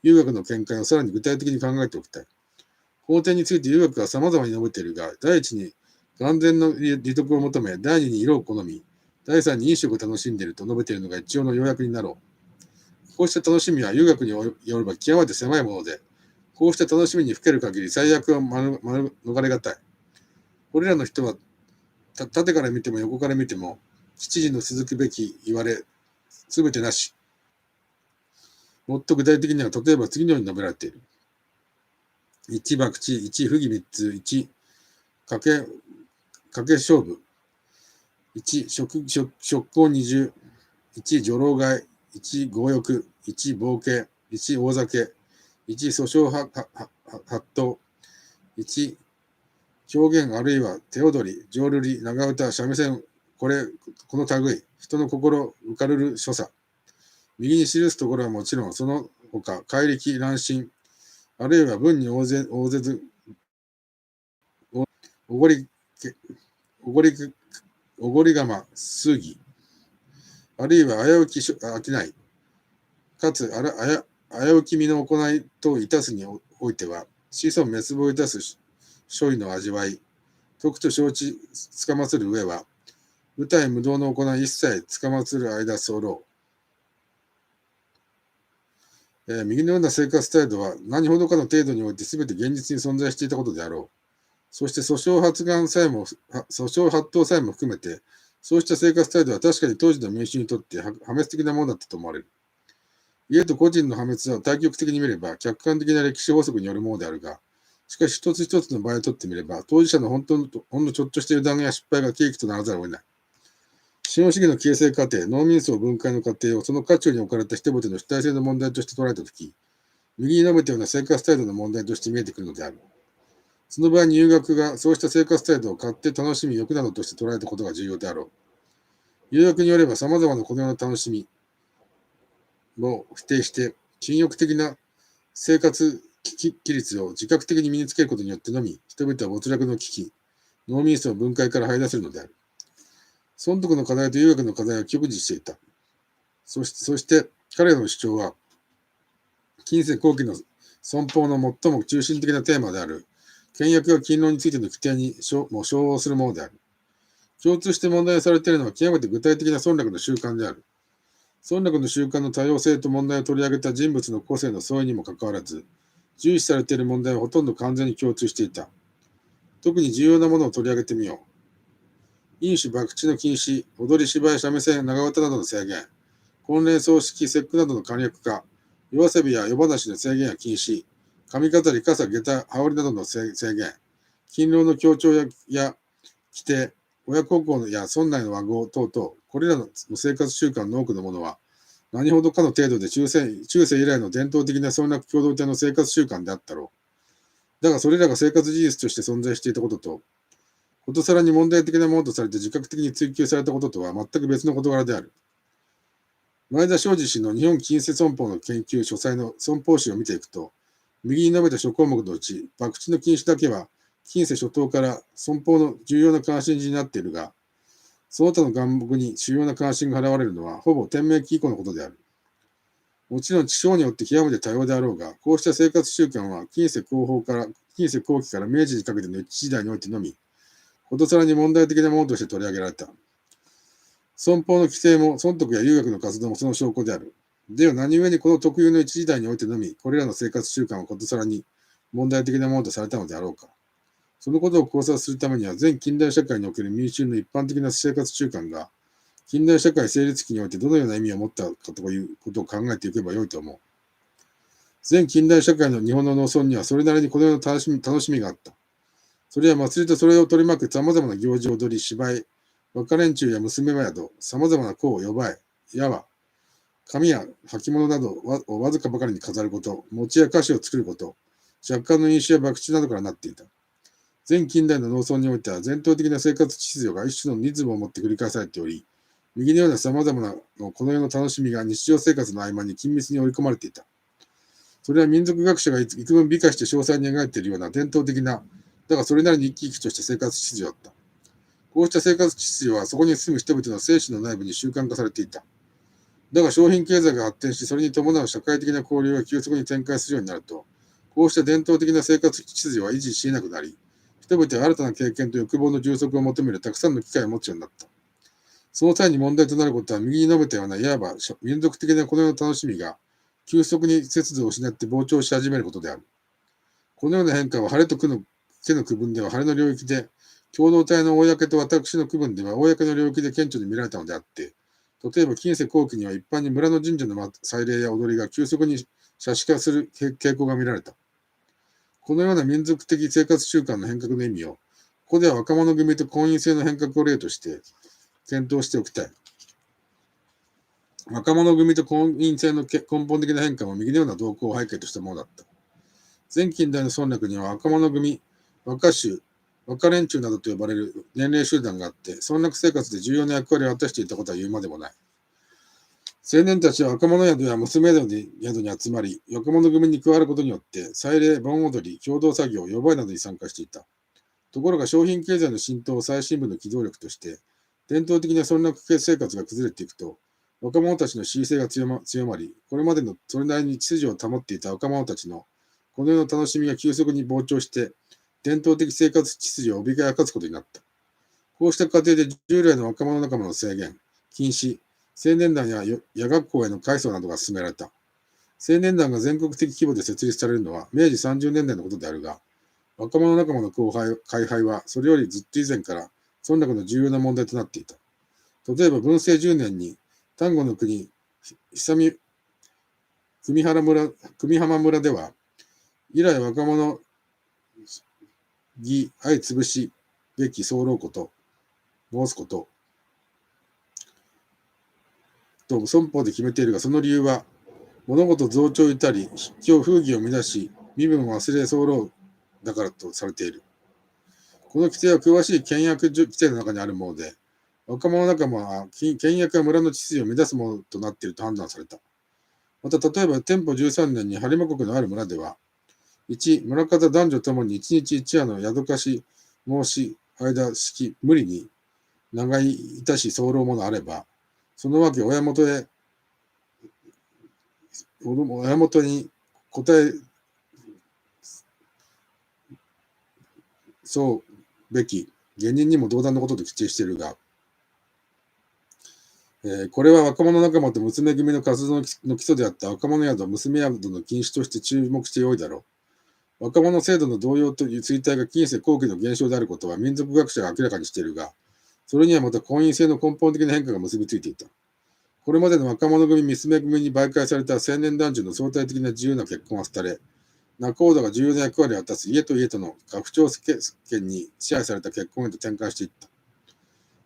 遊学の見解をさらに具体的に考えておきたい。この点について遊学は様々に述べているが、第一に眼前の利得を求め、第二に色を好み、第三に飲食を楽しんでいると述べているのが一応の要約になろう。こうした楽しみは遊学によれば極めて狭いもので、こうした楽しみにふける限り最悪は逃れがたい。これらの人は縦から見ても横から見ても、吉次の続くべき言われ、すべてなし。もっと具体的には、例えば次のように述べられている。1、博打、1、不義3つ、1、賭け勝負、1、食行二重、1、女郎買い、1、強欲、1、暴刑、1、大酒、1、訴訟発動、1、狂言あるいは手踊り、浄瑠璃、長唄、三味線、この類、人の心浮かるる所作。右に記すところはもちろん、その他、怪力、乱心、あるいは文に大勢ず、おごりがま、数儀、あるいは危うき商い、かつ危うき身の行いといたすにおいては、子孫滅亡いたす所意の味わい、徳と承知つかまつる上は、舞台無道の行い一切つかまつる間候。右のような生活態度は何ほどかの程度において全て現実に存在していたことであろう。そして訴訟発動さえも含めて、そうした生活態度は確かに当時の民衆にとって破滅的なものだったと思われる。家と個人の破滅は対極的に見れば客観的な歴史法則によるものであるが、しかし一つ一つの場合にとってみれば、当事者のほんのちょっとした油断や失敗が契機とならざるを得ない。資本主義の形成過程、農民層分解の過程をその渦中に置かれた人々の主体性の問題として捉えたとき、右に述べたような生活態度の問題として見えてくるのである。その場合に遊学がそうした生活態度を勝手楽しみ欲などとして捉えたことが重要であろう。遊学によれば様々なこのような楽しみを否定して、禁欲的な生活規律を自覚的に身につけることによってのみ、人々は没落の危機、農民層の分解から這い出せるのである。損得の課題と有学の課題を極示していた。そして彼らの主張は、近世後期の損保の最も中心的なテーマである、倹約や勤労についての規定にも掌握するものである。共通して問題されているのは極めて具体的な損楽の習慣である。損楽の習慣の多様性と問題を取り上げた人物の個性の相違にもかかわらず、重視されている問題はほとんど完全に共通していた。特に重要なものを取り上げてみよう。飲酒、博打の禁止、踊り、芝居、三味線、長唄などの制限、婚礼、葬式、節句などの簡略化、夜遊びや夜話の制限や禁止、髪飾り、傘、下駄、羽織などの制限、勤労の強調や規定、親孝行や村内の和合等々、これらの生活習慣の多くのものは、何ほどかの程度で中世以来の伝統的な村落共同体の生活習慣であったろう。だがそれらが生活事実として存在していたことと、ことさらに問題的なものとされて自覚的に追求されたこととは全く別の事柄である。前田昌司氏の日本近世損保の研究書斎の損保史を見ていくと、右に述べた諸項目のうち、博打の禁止だけは、近世初頭から損保の重要な関心事になっているが、その他の願目に主要な関心が現れるのは、ほぼ天明期以降のことである。もちろん地方によって極めて多様であろうが、こうした生活習慣は近世後期から明治にかけての一時代においてのみ、ことさらに問題的なものとして取り上げられた。損保の規制も損得や有学の活動もその証拠である。では何故にこの特有の一時代においてのみ、これらの生活習慣はことさらに問題的なものとされたのであろうか。そのことを考察するためには、全近代社会における民衆の一般的な生活習慣が、近代社会成立期においてどのような意味を持ったかということを考えていけばよいと思う。全近代社会の日本の農村にはそれなりにこのような楽しみがあった。それは祭りとそれを取り巻く様々な行事、踊り、芝居、若連中や娘宿、様々な香を呼ばえ、矢は、紙や履物などをわずかばかりに飾ること、餅や菓子を作ること、若干の飲酒や博打などからなっていた。全近代の農村においては、伝統的な生活秩序が一種のリズムを持って繰り返されており、右のような様々なこの世の楽しみが日常生活の合間に緊密に織り込まれていた。それは民族学者が幾分美化して詳細に描いているような伝統的な、だがそれなりに生き生きとした生活秩序だった。こうした生活秩序はそこに住む人々の生死の内部に習慣化されていた。だが商品経済が発展し、それに伴う社会的な交流が急速に展開するようになると、こうした伝統的な生活秩序は維持し得なくなり、人々は新たな経験と欲望の充足を求めるたくさんの機会を持つようになった。その際に問題となることは、右に述べたような、いわば民族的なこの世の楽しみが、急速に節度を失って膨張し始めることである。このような変化は、晴れと手の区分では晴れの領域で、共同体の公と私の区分では公の領域で顕著に見られたのであって、例えば近世後期には一般に村の神社の祭礼や踊りが急速に写真化する傾向が見られた。このような民族的生活習慣の変革の意味を、ここでは若者組と婚姻制の変革を例として検討しておきたい。若者組と婚姻制の根本的な変化も右のような動向を背景としたものだった。前近代の村落には若者組、若衆、若連中などと呼ばれる年齢集団があって、村落生活で重要な役割を果たしていたことは言うまでもない。青年たちは若者宿や娘宿に集まり、若者組に加わることによって、祭礼、盆踊り、共同作業、呼ばいなどに参加していた。ところが商品経済の浸透を最新部の機動力として、伝統的な村落生活が崩れていくと、若者たちの恣意性が強まり、これまでのそれなりに秩序を保っていた若者たちのこの世の楽しみが急速に膨張して、伝統的生活秩序を脅かすことになった。こうした過程で従来の若者仲間の制限、禁止、青年団や夜学校への改装などが進められた。青年団が全国的規模で設立されるのは明治30年代のことであるが、若者仲間の会廃はそれよりずっと以前から村落の重要な問題となっていた。例えば文政10年に丹後の国、久久浜村では、以来若者義相潰しべき候こと申すことと損保で決めているが、その理由は、物事増長いたり、風紀を乱し、身分を忘れ候だからとされている。この規定は詳しい倹約規定の中にあるもので、若者仲間は倹約は村の秩序を乱すものとなっていると判断された。また、例えば、天保13年に播磨国のある村では、1、村方男女ともに1日1夜の宿貸し申し間式無理に長いいたし候ものあれば、そのわけ親元に答えそうべき、下人にも同段のことと規定しているが、これは若者仲間と娘組の活動の基礎であった若者宿、娘宿の禁止として注目してよいだろう。若者制度の動揺という衰退が近世後期の現象であることは民族学者が明らかにしているが、それにはまた婚姻制の根本的な変化が結びついていた。これまでの若者組、娘組に媒介された青年男女の相対的な自由な結婚は廃れ、仲人が重要な役割を果たす家と家との家父長権に支配された結婚へと転換していった。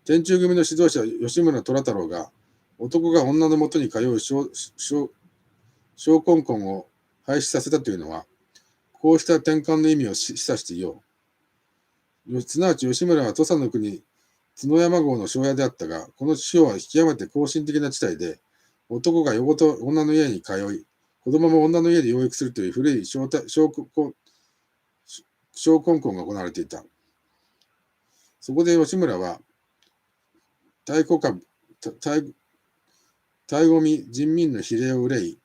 天中組の指導者、吉村虎太郎が、男が女のもとに通う小婚婚を廃止させたというのは、こうした転換の意味を示唆していよう。すなわち吉村は土佐の国、角山郷の庄屋であったが、この地方は極めて後進的な地帯で、男が夜ごと女の家に通い、子供も女の家で養育するという古い小婚婚が行われていた。そこで吉村は、太鼓人民の比例を憂い、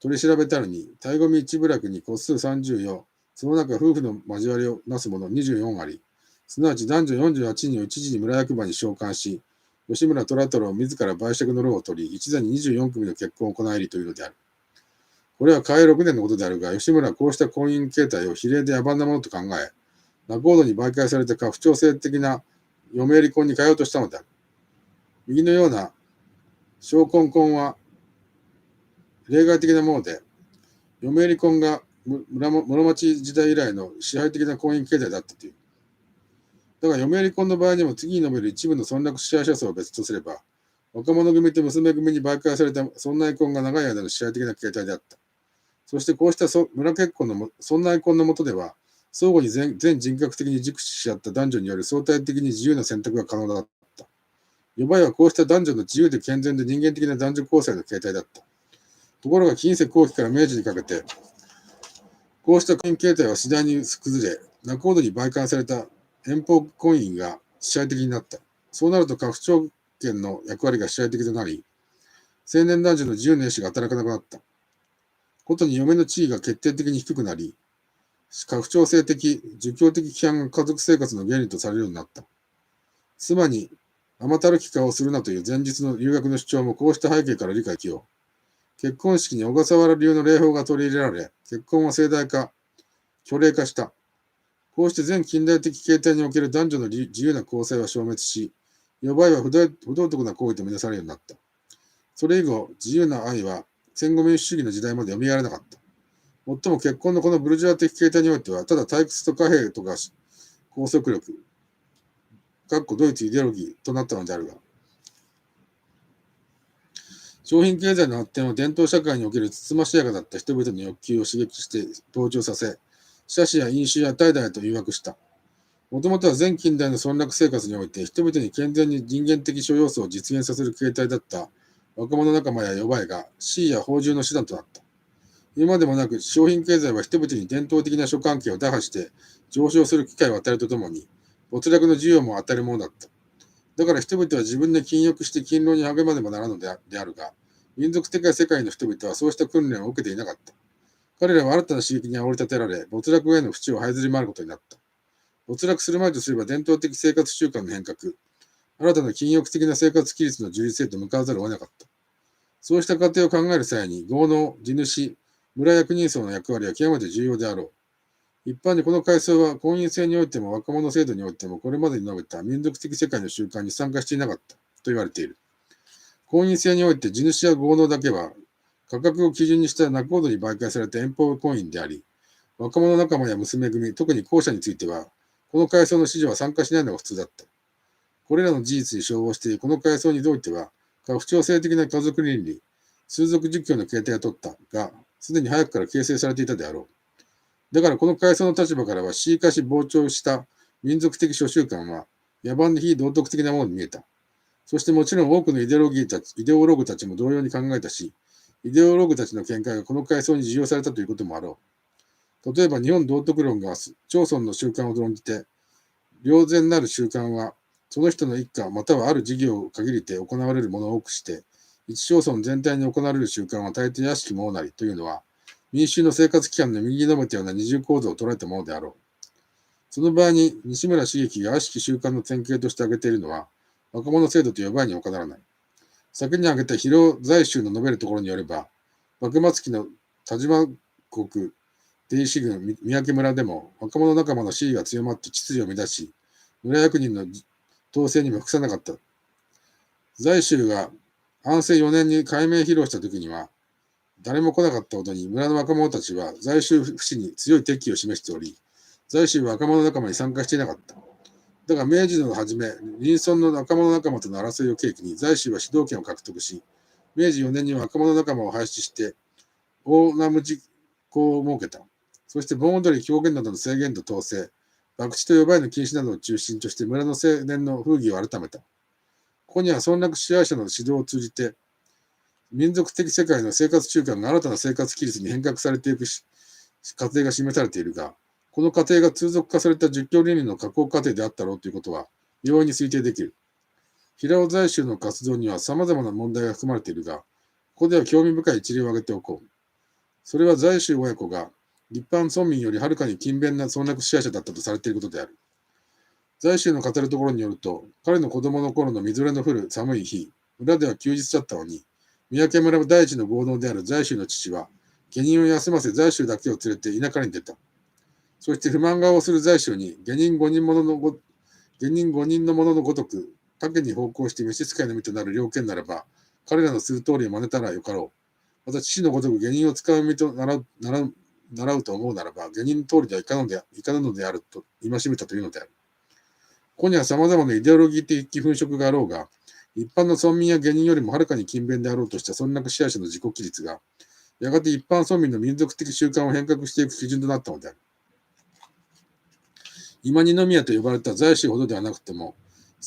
取り調べたるに、太鼓一部落に個数30よ、その中夫婦の交わりをなす者24あり、すなわち男女48人を一時に村役場に召喚し、吉村虎太郎自ら売借の労を取り、一座に24組の結婚を行えりというのである。これは嘉永6年のことであるが、吉村はこうした婚姻形態を比例で野蛮なものと考え、仲人に媒介された家父長制的な嫁入り婚に変えようとしたのである。右のような小婚婚は例外的なもので、嫁入り婚が室町時代以来の支配的な婚姻形態だったという。だが、嫁入り婚の場合にも次に述べる一部の村落支配者層を別とすれば、若者組と娘組に媒介された村内婚が長い間の支配的な形態であった。そしてこうした村結婚の村内婚の下では、相互に全人格的に熟知し合った男女による相対的に自由な選択が可能だった。呼ばいはこうした男女の自由で健全で人間的な男女交際の形態だった。ところが近世後期から明治にかけて、こうした婚姻形態は次第に崩れ、仲人に媒介された遠方婚姻が支配的になった。そうなると家父長権の役割が支配的となり、青年男女の自由な意志が働かなくなった。ことに嫁の地位が決定的に低くなり、家父長制的、儒教的規範が家族生活の原理とされるようになった。妻に甘たるき顔をするなという前日の留学の主張もこうした背景から理解しよう。結婚式に小笠原流の礼法が取り入れられ、結婚は盛大化、虚礼化した。こうして全近代的形態における男女の自由な交際は消滅し、呼ばいは不道徳な行為とみなされるようになった。それ以後、自由な愛は戦後民主主義の時代まで蘇らなかった。もっとも結婚のこのブルジョア的形態においては、ただ退屈と貨幣とか拘束力、ドイツイデオロギーとなったのであるが、商品経済の発展は伝統社会におけるつつましやかだった人々の欲求を刺激して登場させ、奢侈や飲酒や怠惰へと誘惑した。もともとは全近代の村落生活において人々に健全に人間的諸要素を実現させる形態だった若者仲間や呼ばいが地位や放縦の手段となった。今でもなく商品経済は人々に伝統的な諸関係を打破して上昇する機会を与えるとともに没落の需要も与えるものだった。だから人々は自分で禁欲して勤労に励まねばならぬのであるが、民族的な世界の人々はそうした訓練を受けていなかった。彼らは新たな刺激に煽り立てられ、没落への淵を這いずり回ることになった。没落する前とすれば伝統的生活習慣の変革、新たな禁欲的な生活規律の充実へと向かわざるを得なかった。そうした過程を考える際に、豪農、地主、村役人層の役割は極めて重要であろう。一般にこの階層は婚姻制においても若者制度においてもこれまでに述べた民族的世界の習慣に参加していなかったと言われている。婚姻制において地主や豪農だけは価格を基準にした仲人に媒介された遠方婚姻であり、若者仲間や娘組、特に後者については、この階層の子女は参加しないのが普通だった。これらの事実に照合しているこの階層においては、家父長制的な家族倫理、数族儒教の形態を取ったが、すでに早くから形成されていたであろう。だからこの階層の立場からは、恣意化し膨張した民族的諸習慣は、野蛮で非道徳的なものに見えた。そしてもちろん多くのイデオログたちも同様に考えたし、イデオログたちの見解がこの階層に授与されたということもあろう。例えば日本道徳論が町村の習慣を論じて、良善なる習慣は、その人の一家またはある事業を限りて行われるものを多くして、一町村全体に行われる習慣は大抵悪しきものなりというのは、民衆の生活期間の右に述べたような二重構造を捉えたものであろう。その場合に西村茂樹が悪しき習慣の典型として挙げているのは、若者制度と呼ばに他ならない。先に挙げた広在州の述べるところによれば、幕末期の田島国定子郡三宅村でも若者仲間の支持が強まって秩序を乱し、村役人の統制にも服さなかった。在州が安政4年に改名披露した時には、誰も来なかったことに村の若者たちは在州不死に強い敵意を示しており、在州は若者仲間に参加していなかった。だが明治の初め、林村の若者仲間との争いを契機に在州は主導権を獲得し、明治4年には若者仲間を廃止して、大名無事項を設けた。そして盆踊り、狂言などの制限と統制、博打と呼ばれの禁止などを中心として村の青年の風儀を改めた。ここには村落支配者の指導を通じて、民族的世界の生活習慣が新たな生活規律に変革されていく過程が示されているが、この過程が通俗化された儒教倫理の加工過程であったろうということは、容易に推定できる。平尾在州の活動には様々な問題が含まれているが、ここでは興味深い一例を挙げておこう。それは在州親子が一般村民よりはるかに勤勉な村落支配者だったとされていることである。在州の語るところによると、彼の子供の頃のみぞれの降る寒い日、村では休日だったのに、三宅村第一の豪農である在州の父は、下人を休ませ在州だけを連れて田舎に出た。そして不満顔をする在州に下人5人のもののごとく、他家に奉公して召使いの身となる良犬ならば、彼らのする通りを真似たらよかろう。また父のごとく下人を使う身と習うと思うならば、下人の通りではいかぬのであると戒めたというのである。ここには様々なイデオロギー的粉飾があろうが、一般の村民や下人よりもはるかに勤勉であろうとした村落支配者の自己規律が、やがて一般村民の民族的習慣を変革していく基準となったのである。今二宮と呼ばれた在州ほどではなくても、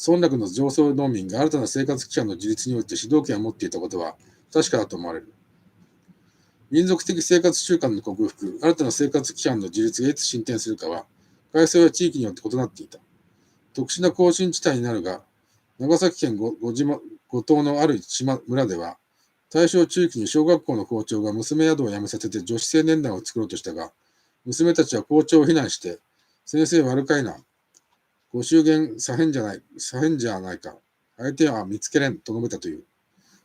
村落の上層農民が新たな生活期間の自立において主導権を持っていたことは確かだと思われる。民族的生活習慣の克服、新たな生活期間の自立がいつ進展するかは、階層や地域によって異なっていた。特殊な行進地帯になるが、長崎県五島のある村では、大正中期に小学校の校長が娘宿を辞めさせて女子青年団を作ろうとしたが、娘たちは校長を非難して、先生悪かいな。ご祝言左辺じゃないか。相手は見つけれんと述べたという。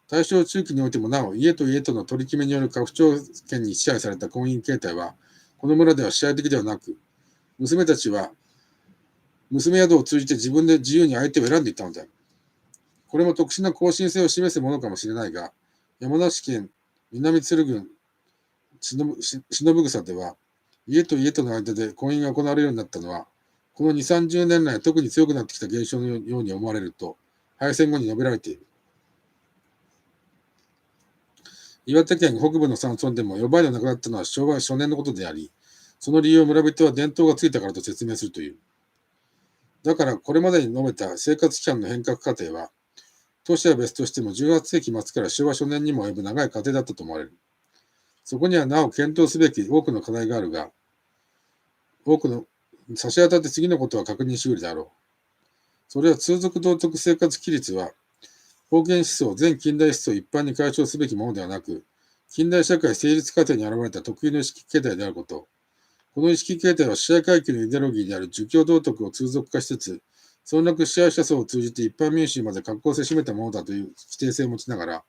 大正中期においてもなお、家と家との取り決めによる家父長権に支配された婚姻形態は、この村では支配的ではなく、娘たちは娘宿を通じて自分で自由に相手を選んでいったのである。これも特殊な更新性を示すものかもしれないが、山梨県南鶴郡忍草では、家と家との間で婚姻が行われるようになったのは、この2、30年来特に強くなってきた現象のように思われると、敗戦後に述べられている。岩手県北部の山村でも呼ばれがなくなったのは昭和初年のことであり、その理由を村人は伝統がついたからと説明するという。だからこれまでに述べた生活期間の変革過程は、当時は別としても18世紀末から昭和初年にも及ぶ長い過程だったと思われる。そこにはなお検討すべき多くの課題があるが、差し当たって次のことは確認しうるであろう。それは通俗道徳生活規律は、封建思想、全近代思想を一般に解消すべきものではなく、近代社会成立過程に現れた特有の意識形態であること。この意識形態は支配階級のイデオロギーである儒教道徳を通俗化しつつ、村落支配者層を通じて一般民衆まで格好せしめたものだという規定性を持ちながら、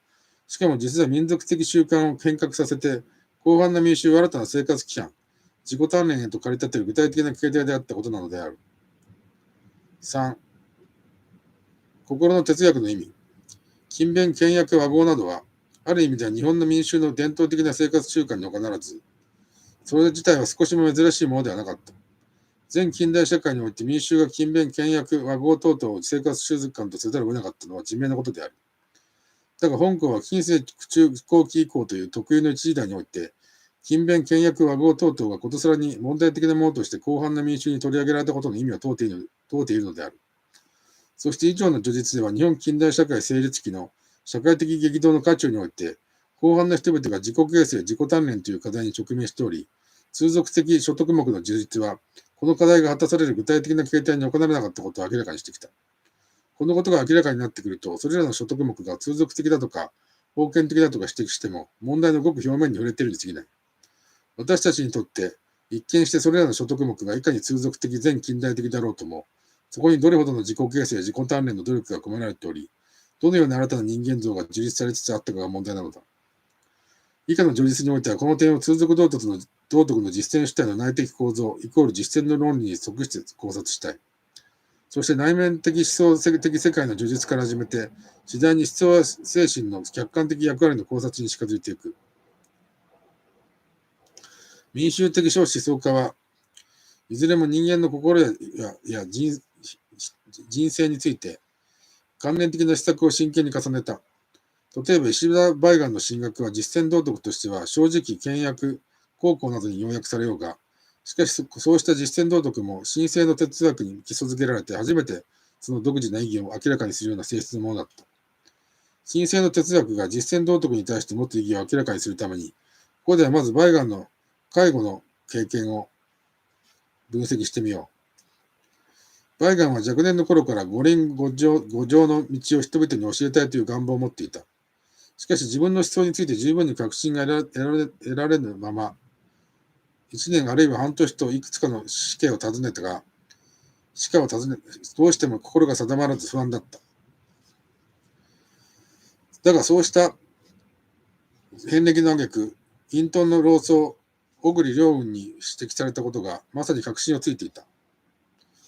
しかも実は民族的習慣を変革させて、広範な民衆を新たな生活期間、自己鍛錬へと駆り立てる具体的な形態であったことなのである。3、心の哲学の意味。勤勉、倹約、和合などは、ある意味では日本の民衆の伝統的な生活習慣に他ならず、それ自体は少しも珍しいものではなかった。全近代社会において民衆が勤勉、倹約、和合等々を生活習慣とせざるを得なかったのは自明なことである。だが香港は近世中後期以降という特有の一時代において、勤勉、倹約、和合等々がことさらに問題的なものとして広範な民衆に取り上げられたことの意味を問うているのである。そして以上の叙述では日本近代社会成立期の社会的激動の渦中において、広範な人々が自己形成、自己鍛錬という課題に直面しており、通俗的所得目の充実は、この課題が果たされる具体的な形態に行われなかったことを明らかにしてきた。このことが明らかになってくると、それらの所得目が通俗的だとか、封建的だとか指摘しても、問題のごく表面に触れているに過ぎない。私たちにとって、一見してそれらの所得目がいかに通俗的、全近代的だろうとも、そこにどれほどの自己形成、自己鍛錬の努力が込められており、どのような新たな人間像が樹立されつつあったかが問題なのだ。以下の叙述においては、この点を通俗道徳の実践主体の内的構造、イコール実践の論理に即して考察したい。そして内面的思想的世界の叙述から始めて、次第に思想精神の客観的役割の考察に近づいていく。民衆的小思想家はいずれも人間の心や人生について関連的な施策を真剣に重ねた。例えば石田梅岩の神学は実践道徳としては正直、倹約、高校などに要約されようが、しかしそうした実践道徳も神聖の哲学に基礎づけられて初めてその独自な意義を明らかにするような性質のものだった。神聖の哲学が実践道徳に対して持つ意義を明らかにするために、ここではまず梅岩の介護の経験を分析してみよう。梅岩は若年の頃から五輪五条の道を人々に教えたいという願望を持っていた。しかし自分の思想について十分に確信が得られぬまま、1年あるいは半年といくつかの死刑を訪ねたが、どうしても心が定まらず不安だった。だがそうした遍歴の挙句、隠遁の老僧、小栗良雲に指摘されたことがまさに確信をついていた。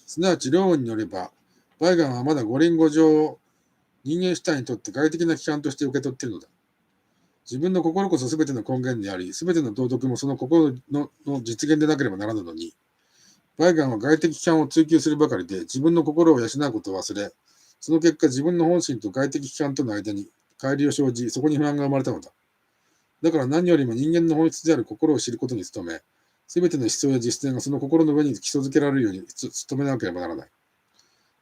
すなわち良雲によれば、梅岩はまだ五輪五条を人間主体にとって外的な規範として受け取っているのだ。自分の心こそ全ての根源であり、全ての道徳もその心の実現でなければならぬのに、梅岩は外的規範を追求するばかりで、自分の心を養うことを忘れ、その結果自分の本心と外的規範との間に乖離を生じ、そこに不安が生まれたのだ。だから何よりも人間の本質である心を知ることに努め、全ての思想や実践がその心の上に基礎づけられるように努めなければならない。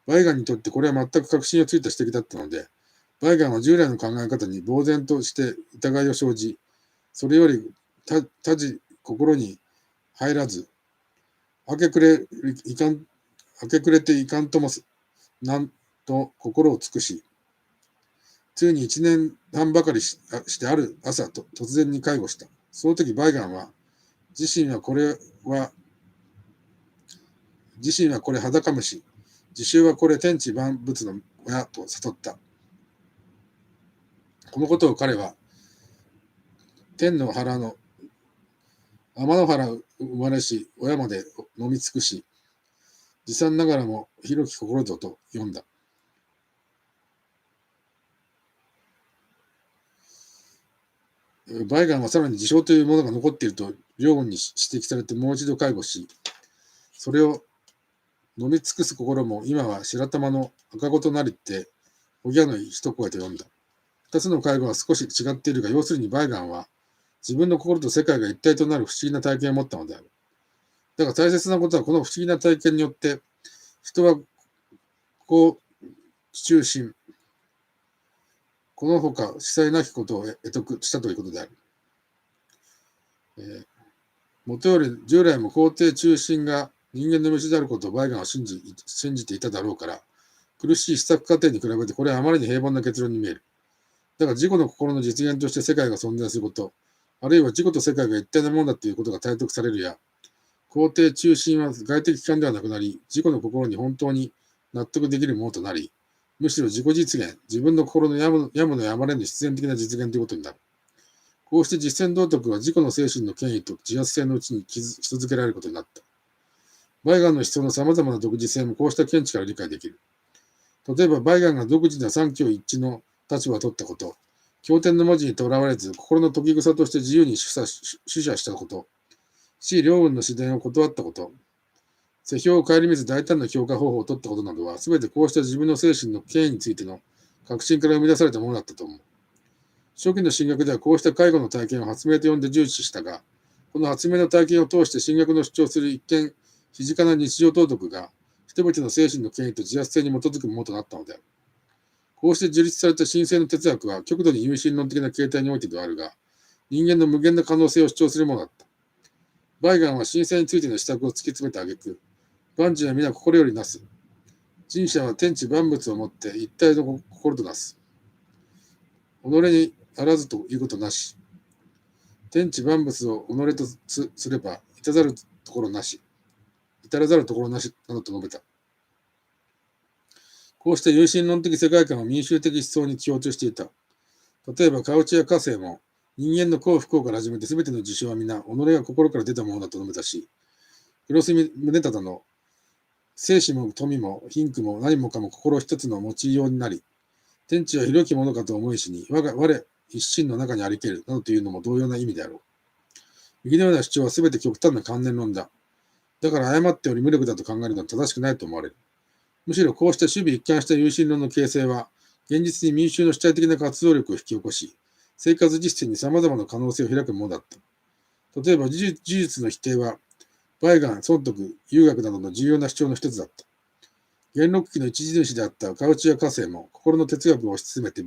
梅岩にとってこれは全く確信をついた指摘だったので、梅岩は従来の考え方に呆然として疑いを生じ、それより他事心に入らず、明け暮れていかんともなんと心を尽くし、ついに1年半ばかりしてある朝と突然に介護した。その時梅岩は、自身はこれ裸虫、自習はこれ天地万物の親と悟った。このことを彼は、天の原の天の原生まれし親まで飲み尽くし、持参ながらも広き心ぞと読んだ。梅岩はさらに自傷というものが残っていると良雲に指摘されてもう一度介護し、それを飲み尽くす心も今は白玉の赤子となりっておぎやの一声と読んだ。二つの介護は少し違っているが、要するに梅岩は自分の心と世界が一体となる不思議な体験を持ったのである。だが大切なことは、この不思議な体験によって人はこう中心、このほか司祭なきことを得得したということである。もとより従来も皇帝中心が人間の道であることを梅岩は信じていただろうから、苦しい試作過程に比べてこれはあまりに平凡な結論に見える。だが自己の心の実現として世界が存在すること、あるいは自己と世界が一体なものだということが体得されるや、皇帝中心は外的機関ではなくなり、自己の心に本当に納得できるものとなり、むしろ自己実現、自分の心のやむのやまれぬ必然的な実現ということになる。こうして実践道徳は自己の精神の権威と自発性のうちに基礎づけられることになった。梅岩の思想の様々な独自性もこうした見地から理解できる。例えば、梅岩が独自な三教一致の立場を取ったこと、経典の文字にとらわれず、心の解き草として自由に取捨したこと、良雲の自伝を断ったこと、世評を顧みず大胆な評価方法を取ったことなどは、すべてこうした自分の精神の権威についての確信から生み出されたものだったと思う。初期の神学ではこうした介護の体験を発明と呼んで重視したが、この発明の体験を通して神学の主張する一見非近な日常道徳が、人々の精神の権威と自発性に基づくものとなったのである。こうして樹立された神聖の哲学は極度に有神論的な形態においてではあるが、人間の無限な可能性を主張するものだった。バイガンは神聖についての施策を突き詰めた挙句、万事は皆心よりなす。人者は天地万物をもって一体の心となす。己にあらずということなし。天地万物を己とすれば、至らざるところなし、などと述べた。こうした有神論的世界観は民衆的思想に共通していた。例えば、カウチやカセイも、人間の幸不幸から始めて全ての事象は皆、己が心から出たものだと述べたし、黒住宗忠の、生死も富も貧苦も何もかも心一つの持ちようになり、天地は広きものかと思いしに、我一心の中にありける、などというのも同様な意味であろう。右のような主張は全て極端な観念論だ。だから誤っており無力だと考えるのは正しくないと思われる。むしろこうした守備一貫した有神論の形成は、現実に民衆の主体的な活動力を引き起こし、生活実践に様々な可能性を開くものだった。例えば、事実の否定は、バイガン、損得、遊学などの重要な主張の一つだった。元禄期の一時主であったカウチやカセイも、心の哲学を推し進めて、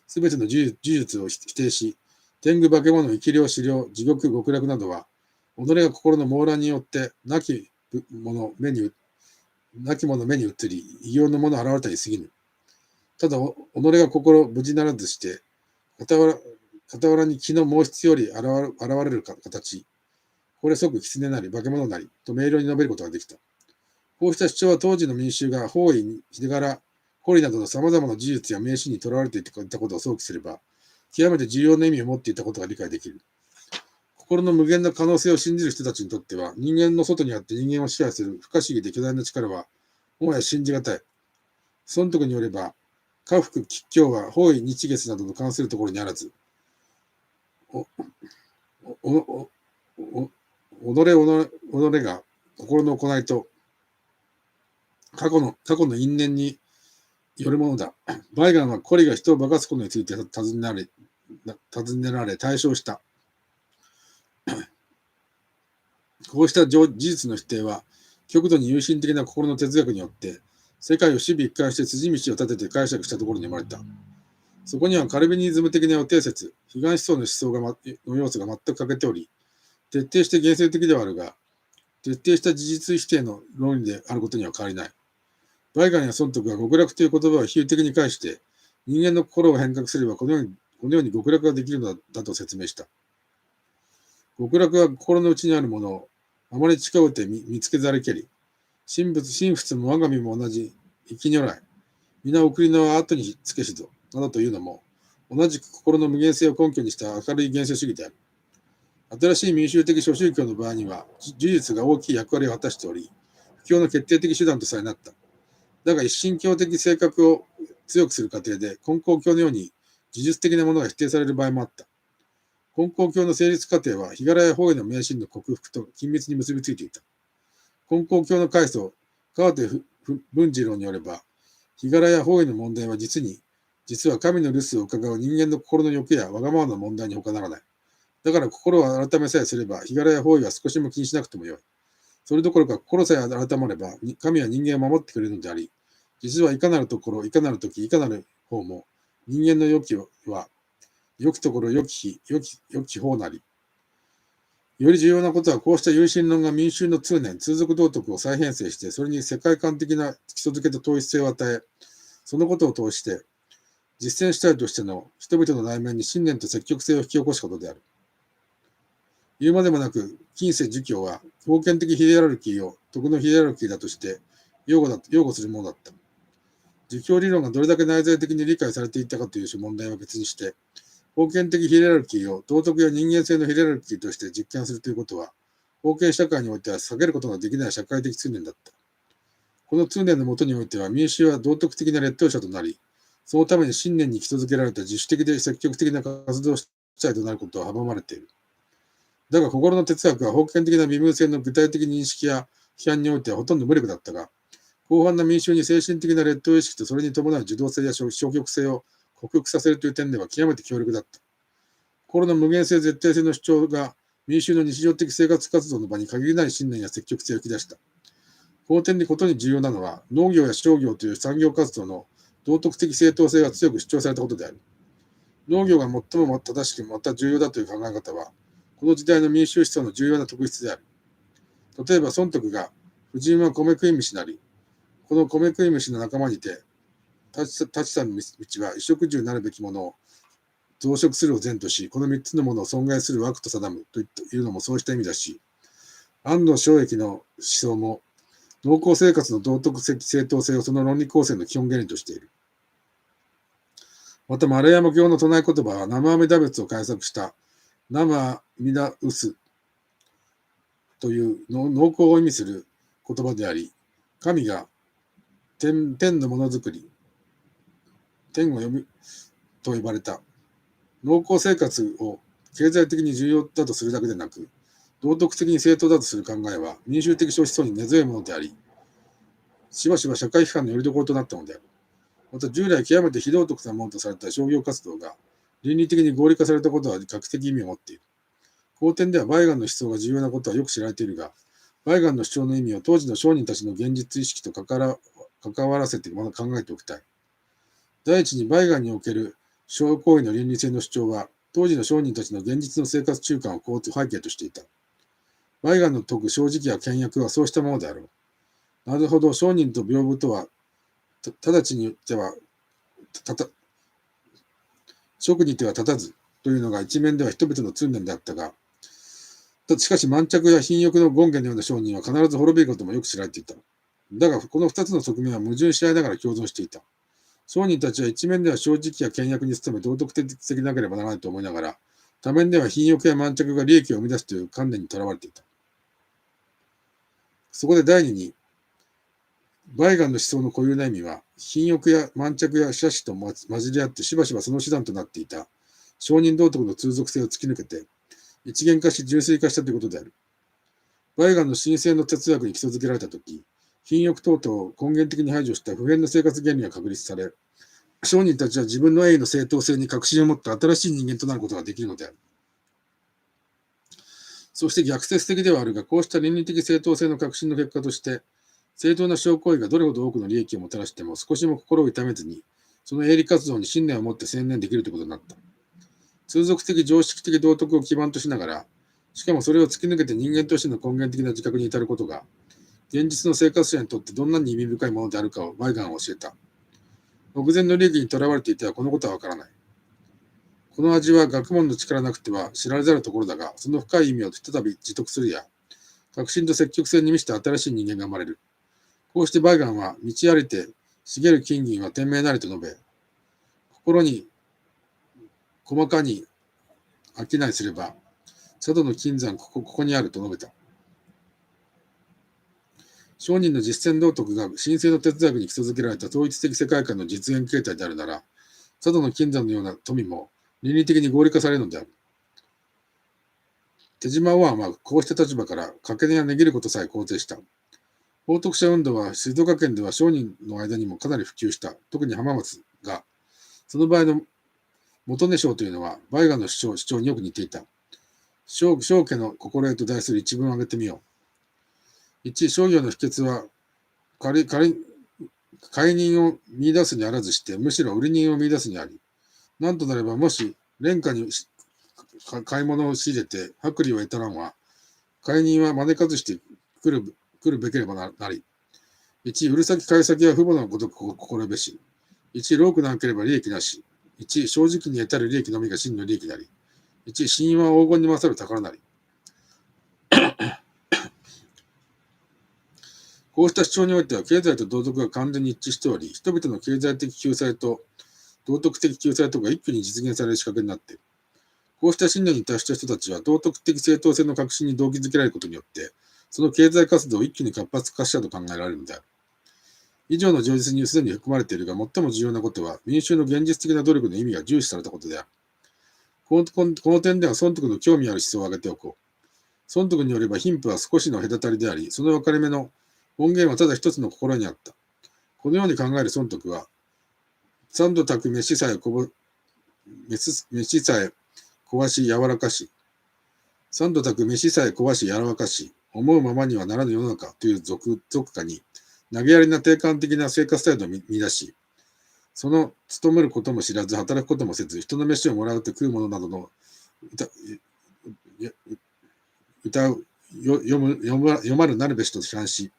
すべての呪術を否定し、天狗化け物、生き量、死量、地獄、極楽などは、己が心の妄乱によって、亡き者目に映り、異形のもの現れたに過ぎぬ。ただ、己が心無事ならずして、傍らに気の毛質より現れる形、これ即狐なり化け物なり、と明瞭に述べることができた。こうした主張は当時の民衆が方位、秀柄、古利などの様々な事実や名詞にとらわれていたことを想起すれば、極めて重要な意味を持っていたことが理解できる。心の無限な可能性を信じる人たちにとっては、人間の外にあって人間を支配する不可思議で巨大な力は、もはや信じがたい。損得によれば、家福吉凶は方位日月などと関するところにあらず、己が心の行いと過去の因縁によるものだ。バイガンはコリが人を化かすことについて尋ねられ対象した。こうした事実の否定は、極度に有心的な心の哲学によって、世界を守備一貫して筋道を立てて解釈したところに生まれた。そこにはカルビニズム的な予定説、悲願思想の思想の要素が全く欠けており、徹底して現世的ではあるが、徹底した事実否定の論理であることには変わりない。バイガンや損得が極楽という言葉を比喩的に返して、人間の心を変革すればこのように極楽ができるのだと説明した。極楽は心の内にあるものをあまり近うて見つけざるけり、神仏も我が身も同じ生き如来、皆送りの後につけしぞ、などというのも、同じく心の無限性を根拠にした明るい現世主義である。新しい民衆的諸宗教の場合には、呪術が大きい役割を果たしており、布教の決定的手段とさえなった。だが一神教的性格を強くする過程で、根高教のように呪術的なものが否定される場合もあった。根高教の成立過程は、日柄や方位の迷信の克服と緊密に結びついていた。根高教の開祖、川手文次郎によれば、日柄や方位の問題は実は神の留守を伺う人間の心の欲やわがままの問題に他ならない。だから心を改めさえすれば、日柄や方位は少しも気にしなくてもよい。それどころか心さえ改まれば、神は人間を守ってくれるのであり、実はいかなるところ、いかなる時、いかなる方も、人間の良きは、良きところ、良き方なり。より重要なことは、こうした有神論が民衆の通俗道徳を再編成して、それに世界観的な基礎づけと統一性を与え、そのことを通して、実践主体としての人々の内面に信念と積極性を引き起こすことである。言うまでもなく、近世儒教は、封建的ヒエラルキーを徳のヒエラルキーだとして擁護するものだった。儒教理論がどれだけ内在的に理解されていたかという問題は別にして、封建的ヒエラルキーを道徳や人間性のヒエラルキーとして実験するということは、封建社会においては避けることができない社会的通念だった。この通念のもとにおいては、民衆は道徳的な劣等者となり、そのために信念に基礎づけられた自主的で積極的な活動主体となることは阻まれている。だが心の哲学は封建的な身分性の具体的認識や批判においてはほとんど無力だったが、広範な民衆に精神的な劣等意識とそれに伴う受動性や消極性を克服させるという点では極めて強力だった。心の無限性絶対性の主張が民衆の日常的生活活動の場に限りない信念や積極性を引き出した。この点にことに重要なのは、農業や商業という産業活動の道徳的正当性が強く主張されたことである。農業が最も正しくまた重要だという考え方は、この時代の民衆思想の重要な特質である。例えば、孫徳が、婦人は米食い虫なり、この米食い虫の仲間にて、立ちさの道は衣食住なるべきものを増殖するを善とし、この三つのものを損害する枠と定むというのもそうした意味だし、安藤正益の思想も、農耕生活の道徳的正当性をその論理構成の基本原理としている。また、丸山教の唱え言葉は、生阿弥陀仏を解釈した生阿弥陀臼という農耕を意味する言葉であり、神が天のものづくり、天を呼ぶと呼ばれた。農耕生活を経済的に重要だとするだけでなく、道徳的に正当だとする考えは民衆的思想に根強いものであり、しばしば社会批判の拠り所となったのである。また従来極めて非道徳なものとされた商業活動が倫理的に合理化されたことは画期的意味を持っている。この点ではバイガンの思想が重要なことはよく知られているが、バイガンの主張の意味を当時の商人たちの現実意識と関わらせてまだ考えておきたい。第一にバイガンにおける商行為の倫理性の主張は、当時の商人たちの現実の生活習慣を背景としていた。バイガンの説く正直や倹約はそうしたものであろう。なるほど、商人と屏風とは、直ちによっては、職にては立たずというのが一面では人々の通念であったが、しかし満着や貧欲の権限のような商人は必ず滅びることもよく知られていた。だが、この二つの側面は矛盾し合いながら共存していた。商人たちは一面では正直や倹約に努め道徳的でなければならないと思いながら、他面では貧欲や満着が利益を生み出すという観念にとらわれていた。そこで第二に、バイガンの思想の固有な意味は、貧欲や満着や奢侈と混じり合ってしばしばその手段となっていた商人道徳の通俗性を突き抜けて、一元化し純粋化したということである。バイガンの神聖の哲学に基礎づけられたとき、貧欲等々を根源的に排除した普遍の生活原理が確立され、商人たちは自分の栄誉の正当性に確信を持った新しい人間となることができるのである。そして逆説的ではあるが、こうした倫理的正当性の確信の結果として、正当な商行為がどれほど多くの利益をもたらしても少しも心を痛めずに、その営利活動に信念を持って専念できるということになった。通俗的常識的道徳を基盤としながら、しかもそれを突き抜けて人間としての根源的な自覚に至ることが、現実の生活者にとってどんなに意味深いものであるかをバイガンは教えた。目前の利益にとらわれていてはこのことはわからない。この味は学問の力なくては知られざるところだが、その深い意味を再び自得するや、革新と積極性に満ちた新しい人間が生まれる。こうしてバイガンは、道ありて茂る金銀は天命なりと述べ、心に細かに商いすれば、佐渡の金山ここにあると述べた。商人の実践道徳が神聖の哲学に基礎づけられた統一的世界観の実現形態であるなら、佐渡の金山のような富も倫理的に合理化されるのである。手島王庵はこうした立場から掛け値や値切ることさえ肯定した。法徳者運動は静岡県では商人の間にもかなり普及した。特に浜松が、その場合の元値商というのは、バイガンの主張によく似ていた。商家の心得と題する一文を挙げてみよう。1、商業の秘訣は、買い人を見出すにあらずして、むしろ売り人を見出すにあり、なんとなれば、もし、廉価に買い物を仕入れて、薄利を得たらんは、買い人は招かずして来るべければなり。1、売る先買い先は父母のごとく心べし。1、労苦なければ利益なし。1、正直に得たる利益のみが真の利益なり。1、信用は黄金に勝る宝なり。こうした主張においては、経済と道徳が完全に一致しており、人々の経済的救済と道徳的救済とが一挙に実現される仕掛けになっている。こうした信念に達した人たちは、道徳的正当性の確信に動機づけられることによって、その経済活動を一気に活発化したと考えられるのである。以上の情実にすでに含まれているが、最も重要なことは、民衆の現実的な努力の意味が重視されたことである。この点では、孫徳の興味ある思想を挙げておこう。孫徳によれば、貧富は少しの隔たりであり、その分かれ目の音源はただ一つの心にあった。このように考える孫徳は、三度炊く飯さえ壊し柔らかし、三度炊く飯さえ壊し柔らかし、思うままにはならぬ世の中という俗歌に、投げやりな定感的な生活態度を見出し、その勤めることも知らず、働くこともせず、人の飯をもらうと食うものなどの歌歌う読まるなるべしと知らんし、